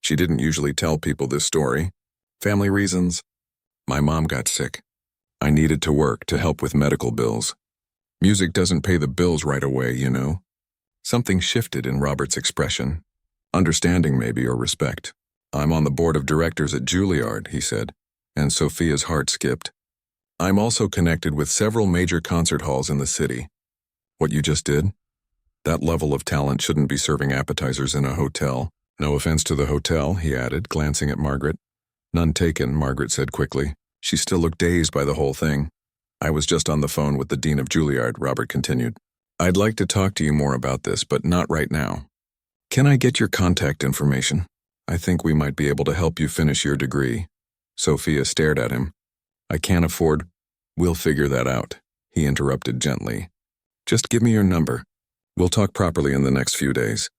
She didn't usually tell people this story. Family reasons. My mom got sick. I needed to work to help with medical bills. Music doesn't pay the bills right away, you know. Something shifted in Robert's expression. Understanding maybe, or respect. I'm on the board of directors at Juilliard, he said, and Sophia's heart skipped. I'm also connected with several major concert halls in the city. What you just did? That level of talent shouldn't be serving appetizers in a hotel. No offense to the hotel, he added, glancing at Margaret. None taken, Margaret said quickly. She still looked dazed by the whole thing. I was just on the phone with the dean of Juilliard, Robert continued. I'd like to talk to you more about this, but not right now. Can I get your contact information? I think we might be able to help you finish your degree. Sophia stared at him. I can't afford. We'll figure that out, he interrupted gently. Just give me your number. We'll talk properly in the next few days.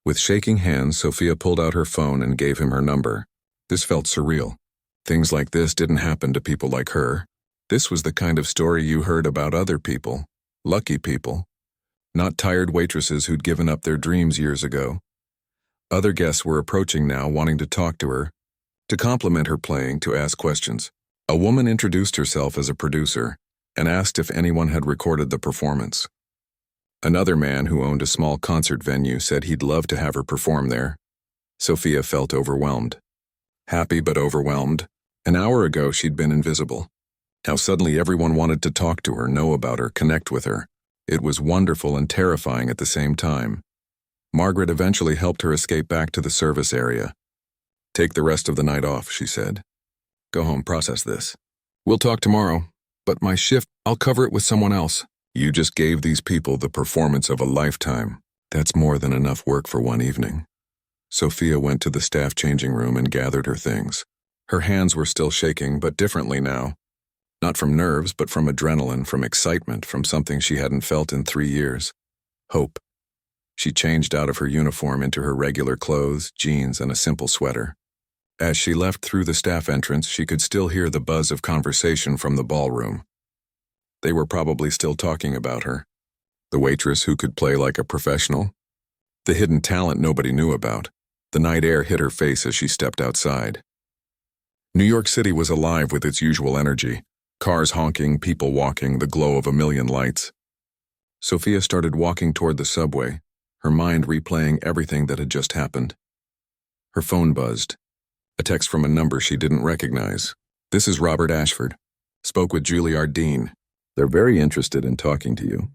With shaking hands, Sophia pulled out her phone and gave him her number. This felt surreal. Things like this didn't happen to people like her. This was the kind of story you heard about other people. Lucky people. Not tired waitresses who'd given up their dreams years ago. Other guests were approaching now, wanting to talk to her, to compliment her playing, to ask questions. A woman introduced herself as a producer and asked if anyone had recorded the performance. Another man who owned a small concert venue said he'd love to have her perform there. Sophia felt overwhelmed. Happy but overwhelmed. An hour ago she'd been invisible. Now suddenly everyone wanted to talk to her, know about her, connect with her. It was wonderful and terrifying at the same time. Margaret eventually helped her escape back to the service area. "Take the rest of the night off," she said. "Go home, process this. We'll talk tomorrow, but my shift, I'll cover it with someone else." You just gave these people the performance of a lifetime. That's more than enough work for one evening. Sophia went to the staff changing room and gathered her things. Her hands were still shaking, but differently now. Not from nerves, but from adrenaline, from excitement, from something she hadn't felt in 3 years. Hope. She changed out of her uniform into her regular clothes, jeans, and a simple sweater. As she left through the staff entrance, she could still hear the buzz of conversation from the ballroom. They were probably still talking about her. The waitress who could play like a professional. The hidden talent nobody knew about. The night air hit her face as she stepped outside. New York City was alive with its usual energy. Cars honking, people walking, the glow of a million lights. Sophia started walking toward the subway, her mind replaying everything that had just happened. Her phone buzzed. A text from a number she didn't recognize. "This is Robert Ashford. Spoke with Juilliard Dean. They're very interested in talking to you.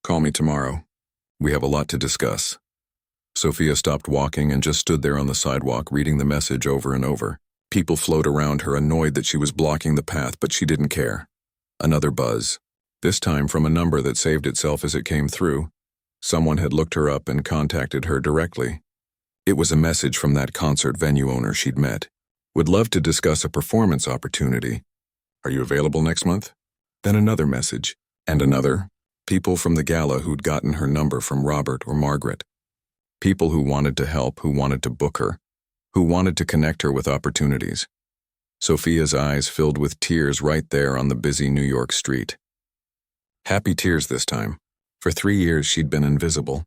Call me tomorrow. We have a lot to discuss." Sophia stopped walking and just stood there on the sidewalk, reading the message over and over. People flowed around her, annoyed that she was blocking the path, but she didn't care. Another buzz. This time from a number that saved itself as it came through. Someone had looked her up and contacted her directly. It was a message from that concert venue owner she'd met. "Would love to discuss a performance opportunity. Are you available next month?" Then another message, and another. People from the gala who'd gotten her number from Robert or Margaret. People who wanted to help, who wanted to book her, who wanted to connect her with opportunities. Sophia's eyes filled with tears right there on the busy New York street. Happy tears this time. For 3 years she'd been invisible.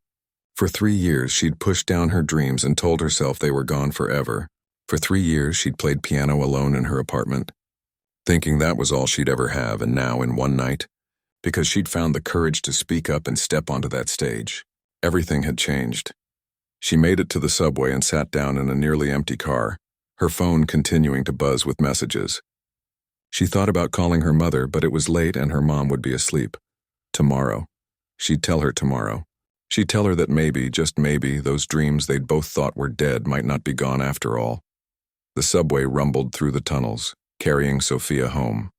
For 3 years she'd pushed down her dreams and told herself they were gone forever. For 3 years she'd played piano alone in her apartment, thinking that was all she'd ever have, and now in one night, because she'd found the courage to speak up and step onto that stage, everything had changed. She made it to the subway and sat down in a nearly empty car, her phone continuing to buzz with messages. She thought about calling her mother, but it was late and her mom would be asleep. Tomorrow. She'd tell her tomorrow. She'd tell her that maybe, just maybe, those dreams they'd both thought were dead might not be gone after all. The subway rumbled through the tunnels, carrying Sophia home.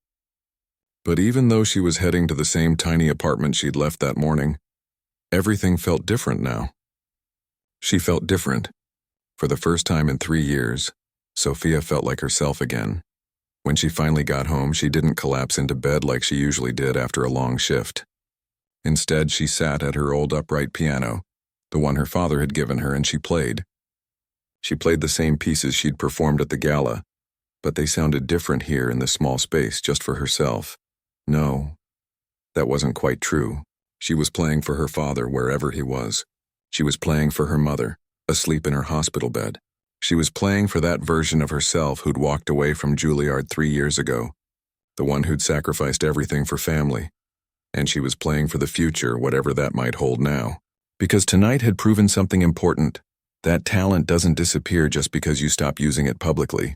But even though she was heading to the same tiny apartment she'd left that morning, everything felt different now. She felt different. For the first time in 3 years, Sophia felt like herself again. When she finally got home, she didn't collapse into bed like she usually did after a long shift. Instead, she sat at her old upright piano, the one her father had given her, and she played. She played the same pieces she'd performed at the gala, but they sounded different here in this small space just for herself. No, that wasn't quite true. She was playing for her father wherever he was. She was playing for her mother, asleep in her hospital bed. She was playing for that version of herself who'd walked away from Juilliard 3 years ago, the one who'd sacrificed everything for family. And she was playing for the future, whatever that might hold now. Because tonight had proven something important. That talent doesn't disappear just because you stop using it publicly.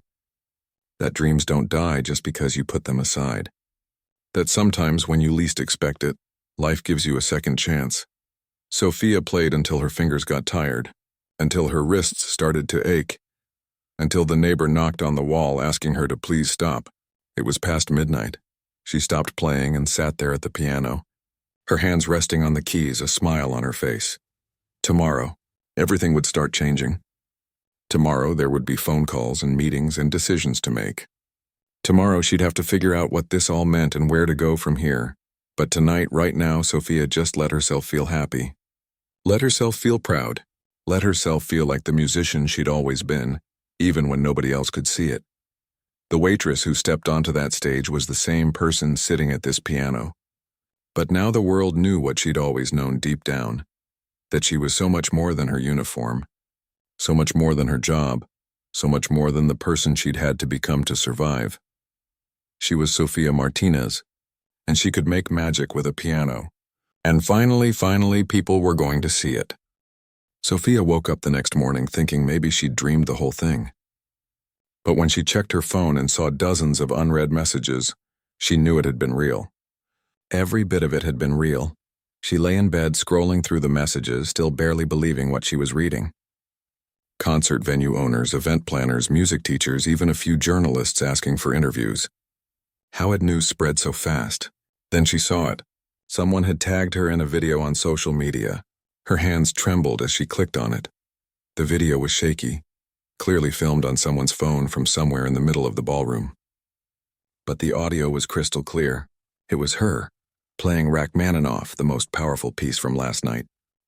That dreams don't die just because you put them aside. That sometimes when you least expect it, life gives you a second chance. Sophia played until her fingers got tired, until her wrists started to ache, until the neighbor knocked on the wall asking her to please stop. It was past midnight. She stopped playing and sat there at the piano, her hands resting on the keys, a smile on her face. Tomorrow, everything would start changing. Tomorrow there would be phone calls and meetings and decisions to make. Tomorrow she'd have to figure out what this all meant and where to go from here. But tonight, right now, Sophia just let herself feel happy. Let herself feel proud. Let herself feel like the musician she'd always been, even when nobody else could see it. The waitress who stepped onto that stage was the same person sitting at this piano. But now the world knew what she'd always known deep down, that she was so much more than her uniform, so much more than her job, so much more than the person she'd had to become to survive. She was Sophia Martinez, and she could make magic with a piano. And finally, people were going to see it. Sophia woke up the next morning thinking maybe she'd dreamed the whole thing. But when she checked her phone and saw dozens of unread messages, she knew it had been real. Every bit of it had been real. She lay in bed scrolling through the messages, still barely believing what she was reading. Concert venue owners, event planners, music teachers, even a few journalists asking for interviews. How had news spread so fast? Then she saw it. Someone had tagged her in a video on social media. Her hands trembled as she clicked on it. The video was shaky, clearly filmed on someone's phone from somewhere in the middle of the ballroom. But the audio was crystal clear. It was her, playing Rachmaninoff, the most powerful piece from last night.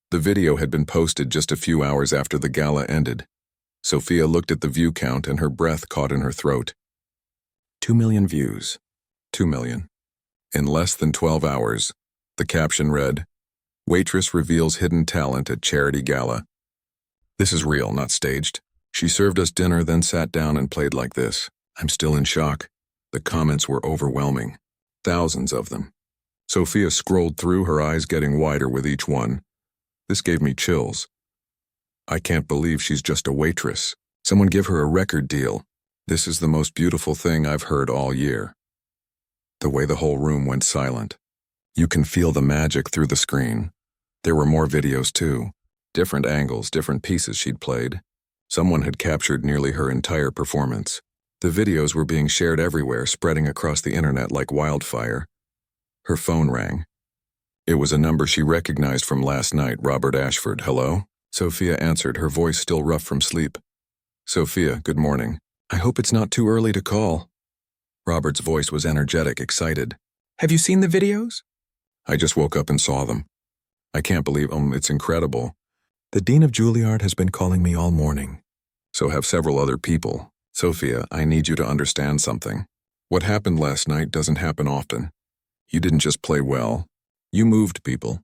The video had been posted just a few hours after the gala ended. Sophia looked at the view count and her breath caught in her throat. 2 million views. 2 million. In less than 12 hours. The caption read, "Waitress reveals hidden talent at charity gala." This is real, not staged. She served us dinner, then sat down and played like this. I'm still in shock. The comments were overwhelming. Thousands of them. Sophia scrolled through, her eyes getting wider with each one. This gave me chills. I can't believe she's just a waitress. Someone give her a record deal. This is the most beautiful thing I've heard all year. The way the whole room went silent. You can feel the magic through the screen. There were more videos too. Different angles, different pieces she'd played. Someone had captured nearly her entire performance. The videos were being shared everywhere, spreading across the internet like wildfire. Her phone rang. It was a number she recognized from last night, Robert Ashford. Hello? Sophia answered, her voice still rough from sleep. Sophia, good morning. I hope it's not too early to call. Robert's voice was energetic, excited. Have you seen the videos? I just woke up and saw them. I can't believe it's incredible. The Dean of Juilliard has been calling me all morning. So have several other people. Sophia, I need you to understand something. What happened last night doesn't happen often. You didn't just play well. You moved people.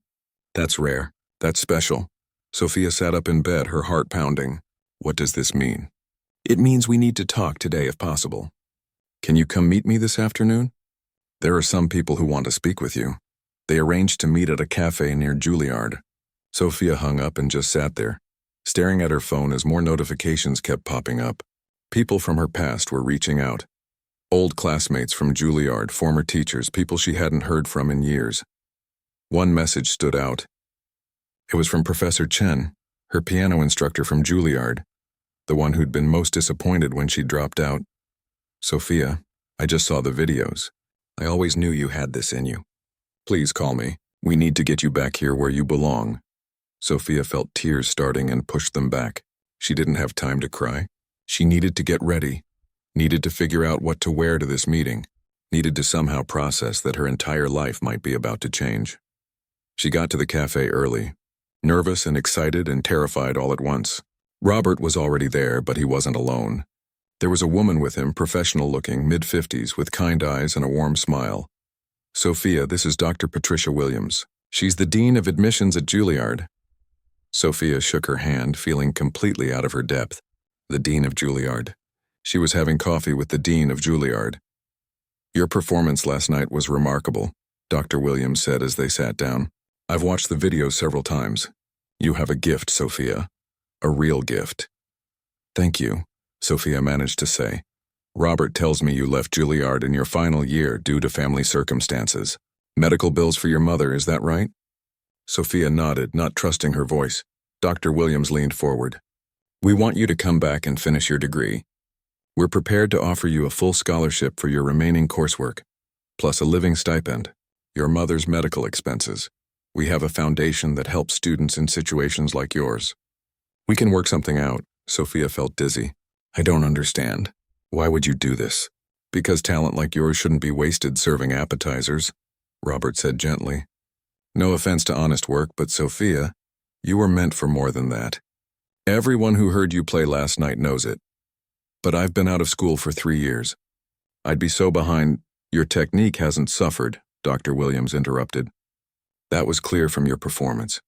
That's rare. That's special. Sophia sat up in bed, her heart pounding. What does this mean? It means we need to talk today if possible. Can you come meet me this afternoon? There are some people who want to speak with you. They arranged to meet at a cafe near Juilliard. Sophia hung up and just sat there, staring at her phone as more notifications kept popping up. People from her past were reaching out. Old classmates from Juilliard, former teachers, people she hadn't heard from in years. One message stood out. It was from Professor Chen, her piano instructor from Juilliard, the one who'd been most disappointed when she dropped out. Sophia, I just saw the videos. I always knew you had this in you. Please call me. We need to get you back here where you belong. Sophia felt tears starting and pushed them back. She didn't have time to cry. She needed to get ready, needed to figure out what to wear to this meeting, needed to somehow process that her entire life might be about to change. She got to the cafe early, nervous and excited and terrified all at once. Robert was already there, but he wasn't alone. There was a woman with him, professional-looking, mid-50s, with kind eyes and a warm smile. Sophia, this is Dr. Patricia Williams. She's the Dean of Admissions at Juilliard. Sophia shook her hand, feeling completely out of her depth. The Dean of Juilliard. She was having coffee with the Dean of Juilliard. Your performance last night was remarkable, Dr. Williams said as they sat down. I've watched the videos several times. You have a gift, Sophia. A real gift. Thank you, Sophia managed to say. Robert tells me you left Juilliard in your final year due to family circumstances. Medical bills for your mother, is that right? Sophia nodded, not trusting her voice. Dr. Williams leaned forward. We want you to come back and finish your degree. We're prepared to offer you a full scholarship for your remaining coursework, plus a living stipend, your mother's medical expenses. We have a foundation that helps students in situations like yours. We can work something out. Sophia felt dizzy. I don't understand. Why would you do this? Because talent like yours shouldn't be wasted serving appetizers, Robert said gently. No offense to honest work, but Sophia, You were meant for more than that. Everyone who heard you play last night knows it. But I've been out of school for 3 years. I'd be so behind. Your technique hasn't suffered, Dr. Williams interrupted. That was clear from your performance.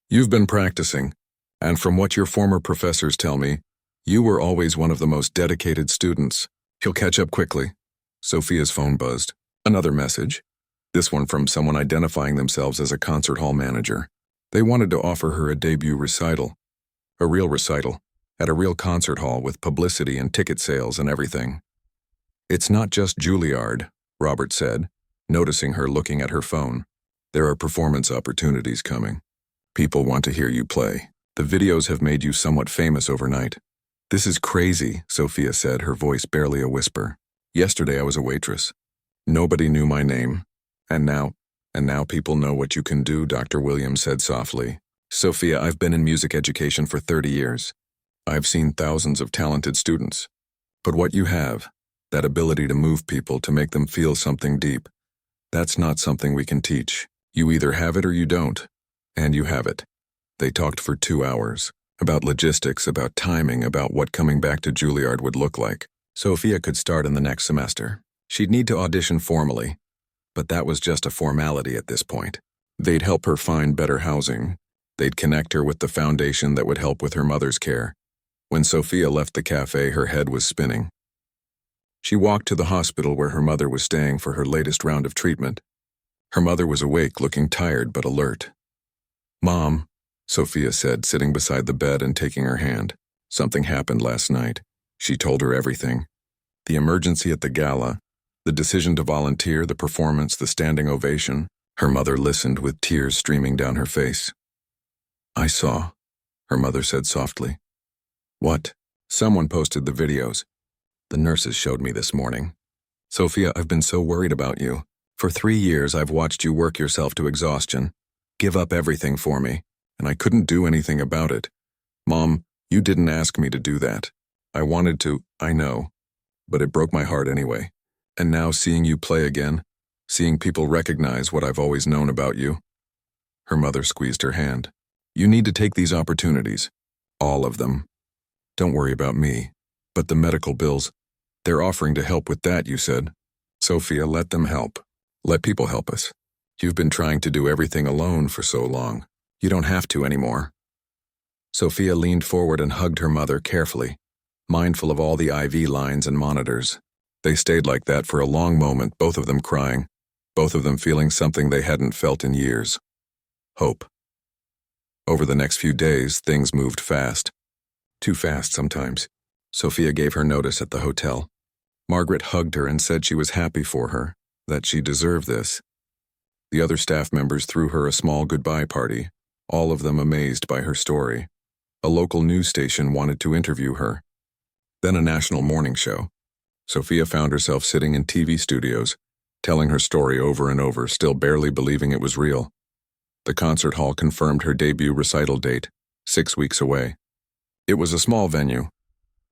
You've been practicing, and from what your former professors tell me, you were always one of the most dedicated students. He'll catch up quickly. Sophia's phone buzzed. Another message. This one from someone identifying themselves as a concert hall manager. They wanted to offer her a debut recital. A real recital, at a real concert hall with publicity and ticket sales and everything. It's not just Juilliard, Robert said, noticing her looking at her phone. There are performance opportunities coming. People want to hear you play. The videos have made you somewhat famous overnight. This is crazy, Sophia said, her voice barely a whisper. Yesterday I was a waitress. Nobody knew my name. And now people know what you can do, Dr. Williams said softly. Sophia, I've been in music education for 30 years. I've seen thousands of talented students. But what you have, that ability to move people, to make them feel something deep, that's not something we can teach. You either have it or you don't. And you have it. They talked for 2 hours. About logistics, about timing, about what coming back to Juilliard would look like. Sophia could start in the next semester. She'd need to audition formally, but that was just a formality at this point. They'd help her find better housing. They'd connect her with the foundation that would help with her mother's care. When Sophia left the cafe, her head was spinning. She walked to the hospital where her mother was staying for her latest round of treatment. Her mother was awake, looking tired but alert. Mom, Sophia said, sitting beside the bed and taking her hand. Something happened last night. She told her everything. The emergency at the gala, the decision to volunteer, the performance, the standing ovation. Her mother listened with tears streaming down her face. I saw, her mother said softly. What? Someone posted the videos. The nurses showed me this morning. Sophia, I've been so worried about you. For 3 years I've watched you work yourself to exhaustion, give up everything for me, and I couldn't do anything about it. Mom, you didn't ask me to do that. I wanted to, I know, but it broke my heart anyway. And now seeing you play again, seeing people recognize what I've always known about you. Her mother squeezed her hand. You need to take these opportunities. All of them. Don't worry about me. But the medical bills, they're offering to help with that, you said. Sophia, let them help. Let people help us. You've been trying to do everything alone for so long. You don't have to anymore. Sophia leaned forward and hugged her mother carefully, mindful of all the IV lines and monitors. They stayed like that for a long moment, both of them crying, both of them feeling something they hadn't felt in years. Hope. Over the next few days, things moved fast. Too fast sometimes. Sophia gave her notice at the hotel. Margaret hugged her and said she was happy for her, that she deserved this. The other staff members threw her a small goodbye party, all of them amazed by her story. A local news station wanted to interview her. Then a national morning show. Sophia found herself sitting in TV studios, telling her story over and over, still barely believing it was real. The concert hall confirmed her debut recital date, 6 weeks away. It was a small venue,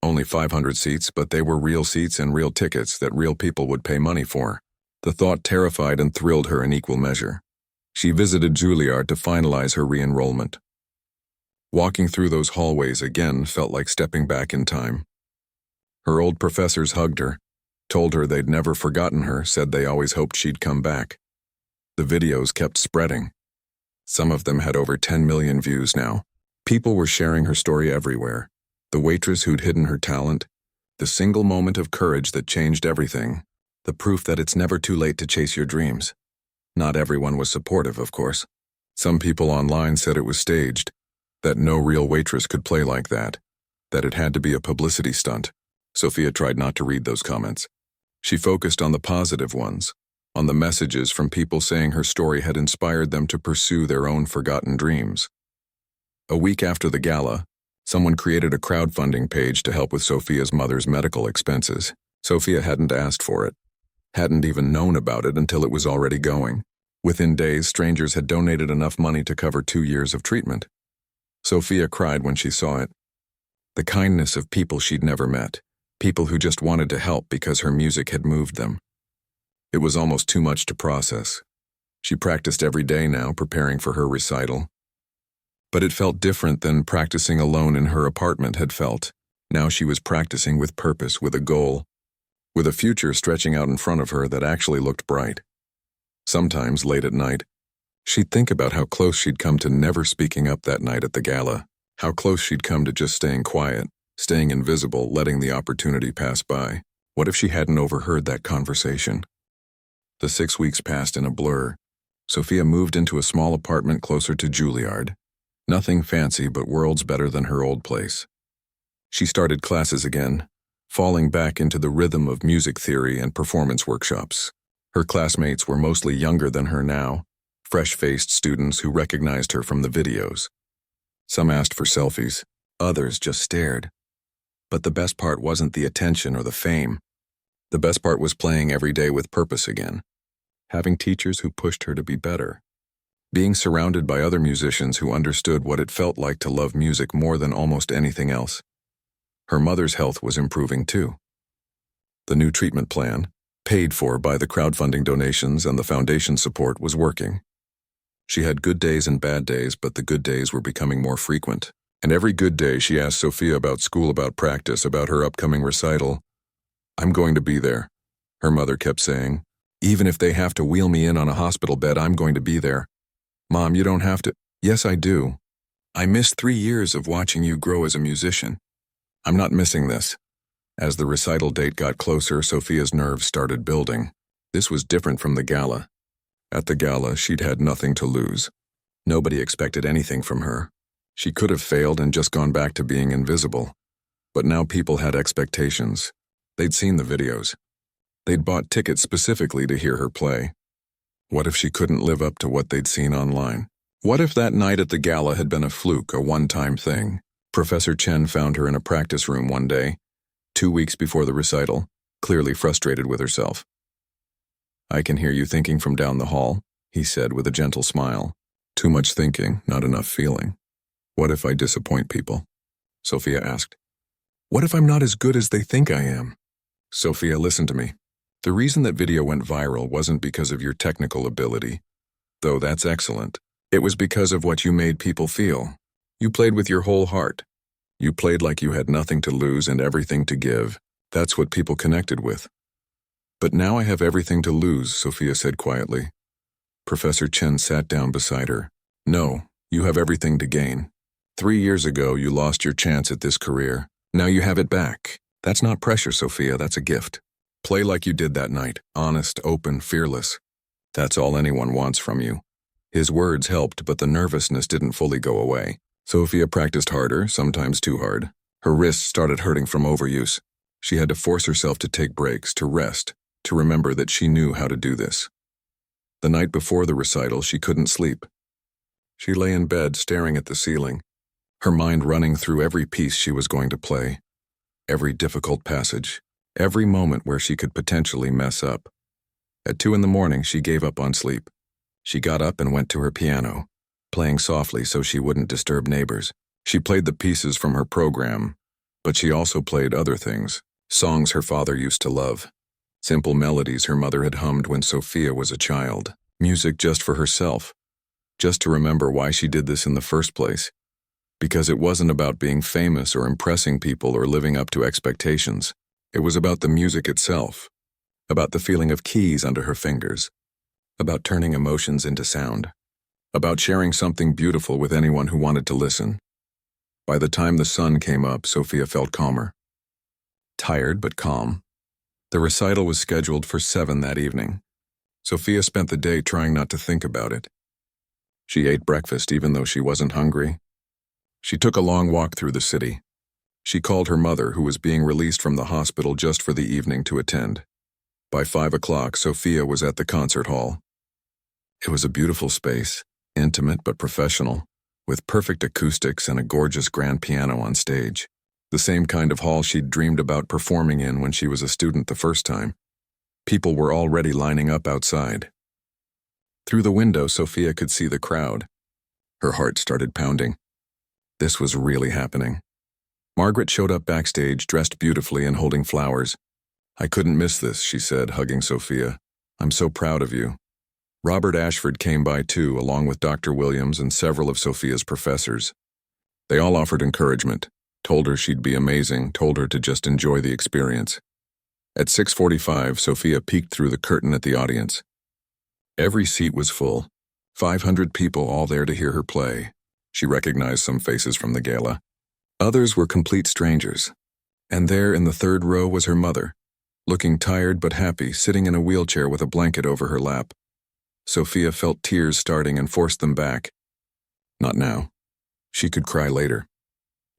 only 500 seats, but they were real seats and real tickets that real people would pay money for. The thought terrified and thrilled her in equal measure. She visited Juilliard to finalize her re-enrollment. Walking through those hallways again felt like stepping back in time. Her old professors hugged her, told her they'd never forgotten her, said they always hoped she'd come back. The videos kept spreading. Some of them had over 10 million views now. People were sharing her story everywhere. The waitress who'd hidden her talent, the single moment of courage that changed everything, the proof that it's never too late to chase your dreams. Not everyone was supportive, of course. Some people online said it was staged, that no real waitress could play like that it had to be a publicity stunt. Sophia tried not to read those comments. She focused on the positive ones, on the messages from people saying her story had inspired them to pursue their own forgotten dreams. A week after the gala, someone created a crowdfunding page to help with Sophia's mother's medical expenses. Sophia hadn't asked for it, hadn't even known about it until it was already going. Within days, strangers had donated enough money to cover 2 years of treatment. Sophia cried when she saw it. The kindness of people she'd never met, people who just wanted to help because her music had moved them. It was almost too much to process. She practiced every day now, preparing for her recital. But it felt different than practicing alone in her apartment had felt. Now she was practicing with purpose, with a goal, with a future stretching out in front of her that actually looked bright. Sometimes, late at night, she'd think about how close she'd come to never speaking up that night at the gala, how close she'd come to just staying quiet, staying invisible, letting the opportunity pass by. What if she hadn't overheard that conversation? The 6 weeks passed in a blur. Sophia moved into a small apartment closer to Juilliard. Nothing fancy, but worlds better than her old place. She started classes again, falling back into the rhythm of music theory and performance workshops. Her classmates were mostly younger than her now, fresh-faced students who recognized her from the videos. Some asked for selfies, others just stared. But the best part wasn't the attention or the fame. The best part was playing every day with purpose again, having teachers who pushed her to be better, being surrounded by other musicians who understood what it felt like to love music more than almost anything else. Her mother's health was improving too. The new treatment plan, paid for by the crowdfunding donations and the foundation support, was working. She had good days and bad days, but the good days were becoming more frequent. And every good day she asked Sophia about school, about practice, about her upcoming recital. "I'm going to be there," her mother kept saying. "Even if they have to wheel me in on a hospital bed, I'm going to be there." "Mom, you don't have to." "Yes, I do. I missed 3 years of watching you grow as a musician. I'm not missing this." As the recital date got closer, Sophia's nerves started building. This was different from the gala. At the gala, she'd had nothing to lose. Nobody expected anything from her. She could have failed and just gone back to being invisible. But now people had expectations. They'd seen the videos. They'd bought tickets specifically to hear her play. What if she couldn't live up to what they'd seen online? What if that night at the gala had been a fluke, a one-time thing? Professor Chen found her in a practice room one day, 2 weeks before the recital, clearly frustrated with herself. "I can hear you thinking from down the hall," he said with a gentle smile. "Too much thinking, not enough feeling." "What if I disappoint people?" Sophia asked. "What if I'm not as good as they think I am?" "Sophia, listen to me. The reason that video went viral wasn't because of your technical ability, though that's excellent. It was because of what you made people feel. You played with your whole heart. You played like you had nothing to lose and everything to give. That's what people connected with." "But now I have everything to lose," Sophia said quietly. Professor Chen sat down beside her. "No, you have everything to gain. 3 years ago, you lost your chance at this career. Now you have it back. That's not pressure, Sophia, that's a gift. Play like you did that night, honest, open, fearless. That's all anyone wants from you." His words helped, but the nervousness didn't fully go away. Sophia practiced harder, sometimes too hard. Her wrists started hurting from overuse. She had to force herself to take breaks, to rest, to remember that she knew how to do this. The night before the recital, she couldn't sleep. She lay in bed, staring at the ceiling, her mind running through every piece she was going to play, every difficult passage, every moment where she could potentially mess up. At 2 a.m, she gave up on sleep. She got up and went to her piano, playing softly so she wouldn't disturb neighbors. She played the pieces from her program, but she also played other things, songs her father used to love, simple melodies her mother had hummed when Sophia was a child, music just for herself, just to remember why she did this in the first place. Because it wasn't about being famous or impressing people or living up to expectations. It was about the music itself, about the feeling of keys under her fingers, about turning emotions into sound, about sharing something beautiful with anyone who wanted to listen. By the time the sun came up, Sophia felt calmer. Tired but calm. The recital was scheduled for 7 that evening. Sophia spent the day trying not to think about it. She ate breakfast even though she wasn't hungry. She took a long walk through the city. She called her mother, who was being released from the hospital just for the evening, to attend. By 5 o'clock, Sophia was at the concert hall. It was a beautiful space, intimate but professional, with perfect acoustics and a gorgeous grand piano on stage. The same kind of hall she'd dreamed about performing in when she was a student the first time. People were already lining up outside. Through the window, Sophia could see the crowd. Her heart started pounding. This was really happening. Margaret showed up backstage, dressed beautifully and holding flowers. "I couldn't miss this," she said, hugging Sophia. "I'm so proud of you." Robert Ashford came by too, along with Dr. Williams and several of Sophia's professors. They all offered encouragement, told her she'd be amazing, told her to just enjoy the experience. At 6:45, Sophia peeked through the curtain at the audience. Every seat was full, 500 people all there to hear her play. She recognized some faces from the gala. Others were complete strangers. And there in the third row was her mother, looking tired but happy, sitting in a wheelchair with a blanket over her lap. Sophia felt tears starting and forced them back. Not now. She could cry later.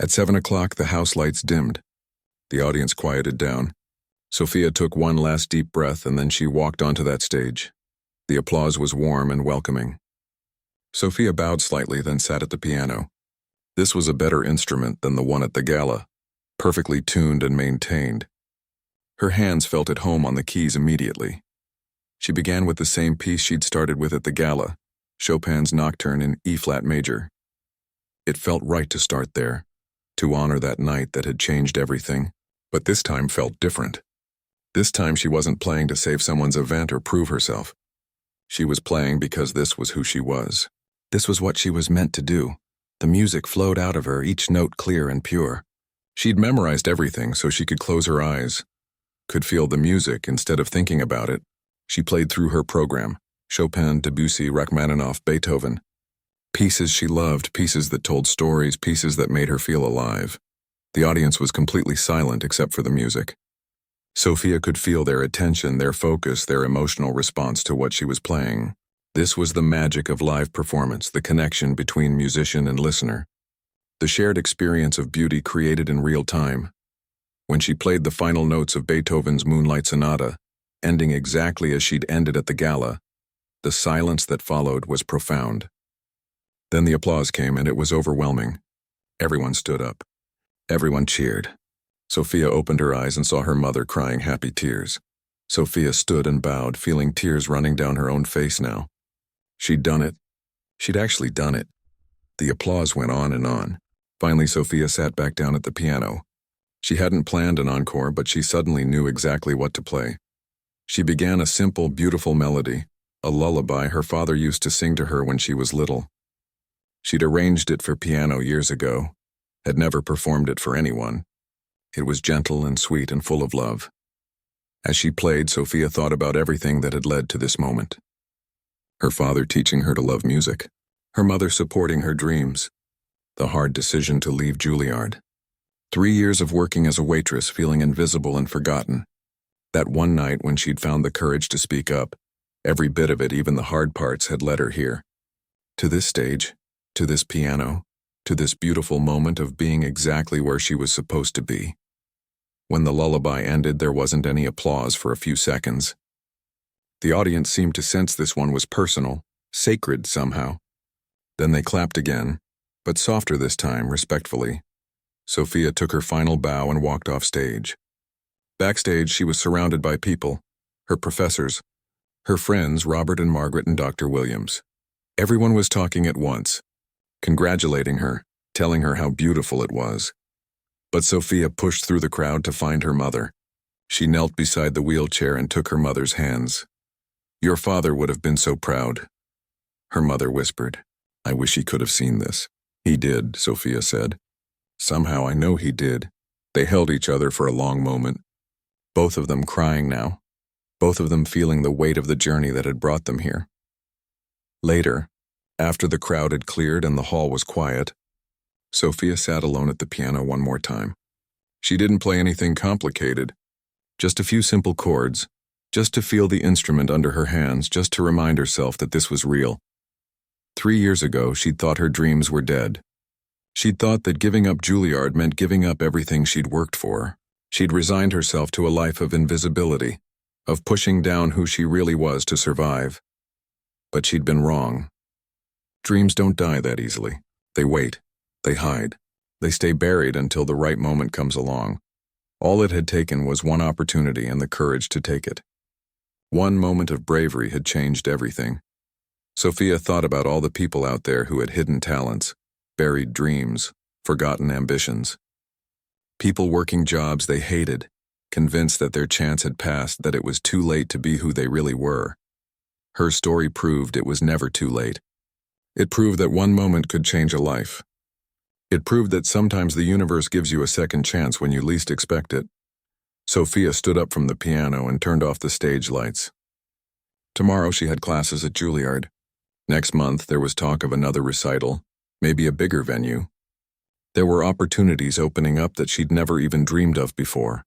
At 7 o'clock, the house lights dimmed. The audience quieted down. Sophia took one last deep breath and then she walked onto that stage. The applause was warm and welcoming. Sophia bowed slightly, then sat at the piano. This was a better instrument than the one at the gala, perfectly tuned and maintained. Her hands felt at home on the keys immediately. She began with the same piece she'd started with at the gala, Chopin's Nocturne in E-flat major. It felt right to start there, to honor that night that had changed everything, but this time felt different. This time she wasn't playing to save someone's event or prove herself. She was playing because this was who she was. This was what she was meant to do. The music flowed out of her, each note clear and pure. She'd memorized everything so she could close her eyes, could feel the music instead of thinking about it. She played through her program, Chopin, Debussy, Rachmaninoff, Beethoven. Pieces she loved, pieces that told stories, pieces that made her feel alive. The audience was completely silent except for the music. Sophia could feel their attention, their focus, their emotional response to what she was playing. This was the magic of live performance, the connection between musician and listener. The shared experience of beauty created in real time. When she played the final notes of Beethoven's Moonlight Sonata, ending exactly as she'd ended at the gala, the silence that followed was profound. Then the applause came and it was overwhelming. Everyone stood up. Everyone cheered. Sophia opened her eyes and saw her mother crying happy tears. Sophia stood and bowed, feeling tears running down her own face now. She'd done it. She'd actually done it. The applause went on and on. Finally, Sophia sat back down at the piano. She hadn't planned an encore, but she suddenly knew exactly what to play. She began a simple, beautiful melody, a lullaby her father used to sing to her when she was little. She'd arranged it for piano years ago, had never performed it for anyone. It was gentle and sweet and full of love. As she played, Sophia thought about everything that had led to this moment. Her father teaching her to love music, her mother supporting her dreams, the hard decision to leave Juilliard, 3 years of working as a waitress, feeling invisible and forgotten. That one night when she'd found the courage to speak up, every bit of it, even the hard parts, had led her here. To this stage, to this piano, to this beautiful moment of being exactly where she was supposed to be. When the lullaby ended, there wasn't any applause for a few seconds. The audience seemed to sense this one was personal, sacred somehow. Then they clapped again, but softer this time, respectfully. Sophia took her final bow and walked off stage. Backstage, she was surrounded by people, her professors, her friends Robert and Margaret and Dr. Williams. Everyone was talking at once, congratulating her, telling her how beautiful it was. But Sophia pushed through the crowd to find her mother. She knelt beside the wheelchair and took her mother's hands. "Your father would have been so proud," her mother whispered. "I wish he could have seen this." "He did," Sophia said. "Somehow I know he did." They held each other for a long moment, both of them crying now, both of them feeling the weight of the journey that had brought them here. Later, after the crowd had cleared and the hall was quiet, Sophia sat alone at the piano one more time. She didn't play anything complicated, just a few simple chords, just to feel the instrument under her hands, just to remind herself that this was real. 3 years ago, she'd thought her dreams were dead. She'd thought that giving up Juilliard meant giving up everything she'd worked for. She'd resigned herself to a life of invisibility, of pushing down who she really was to survive. But she'd been wrong. Dreams don't die that easily. They wait. They hide. They stay buried until the right moment comes along. All it had taken was one opportunity and the courage to take it. One moment of bravery had changed everything. Sophia thought about all the people out there who had hidden talents, buried dreams, forgotten ambitions. People working jobs they hated, convinced that their chance had passed, that it was too late to be who they really were. Her story proved it was never too late. It proved that one moment could change a life. It proved that sometimes the universe gives you a second chance when you least expect it. Sophia stood up from the piano and turned off the stage lights. Tomorrow she had classes at Juilliard. Next month there was talk of another recital, maybe a bigger venue. There were opportunities opening up that she'd never even dreamed of before.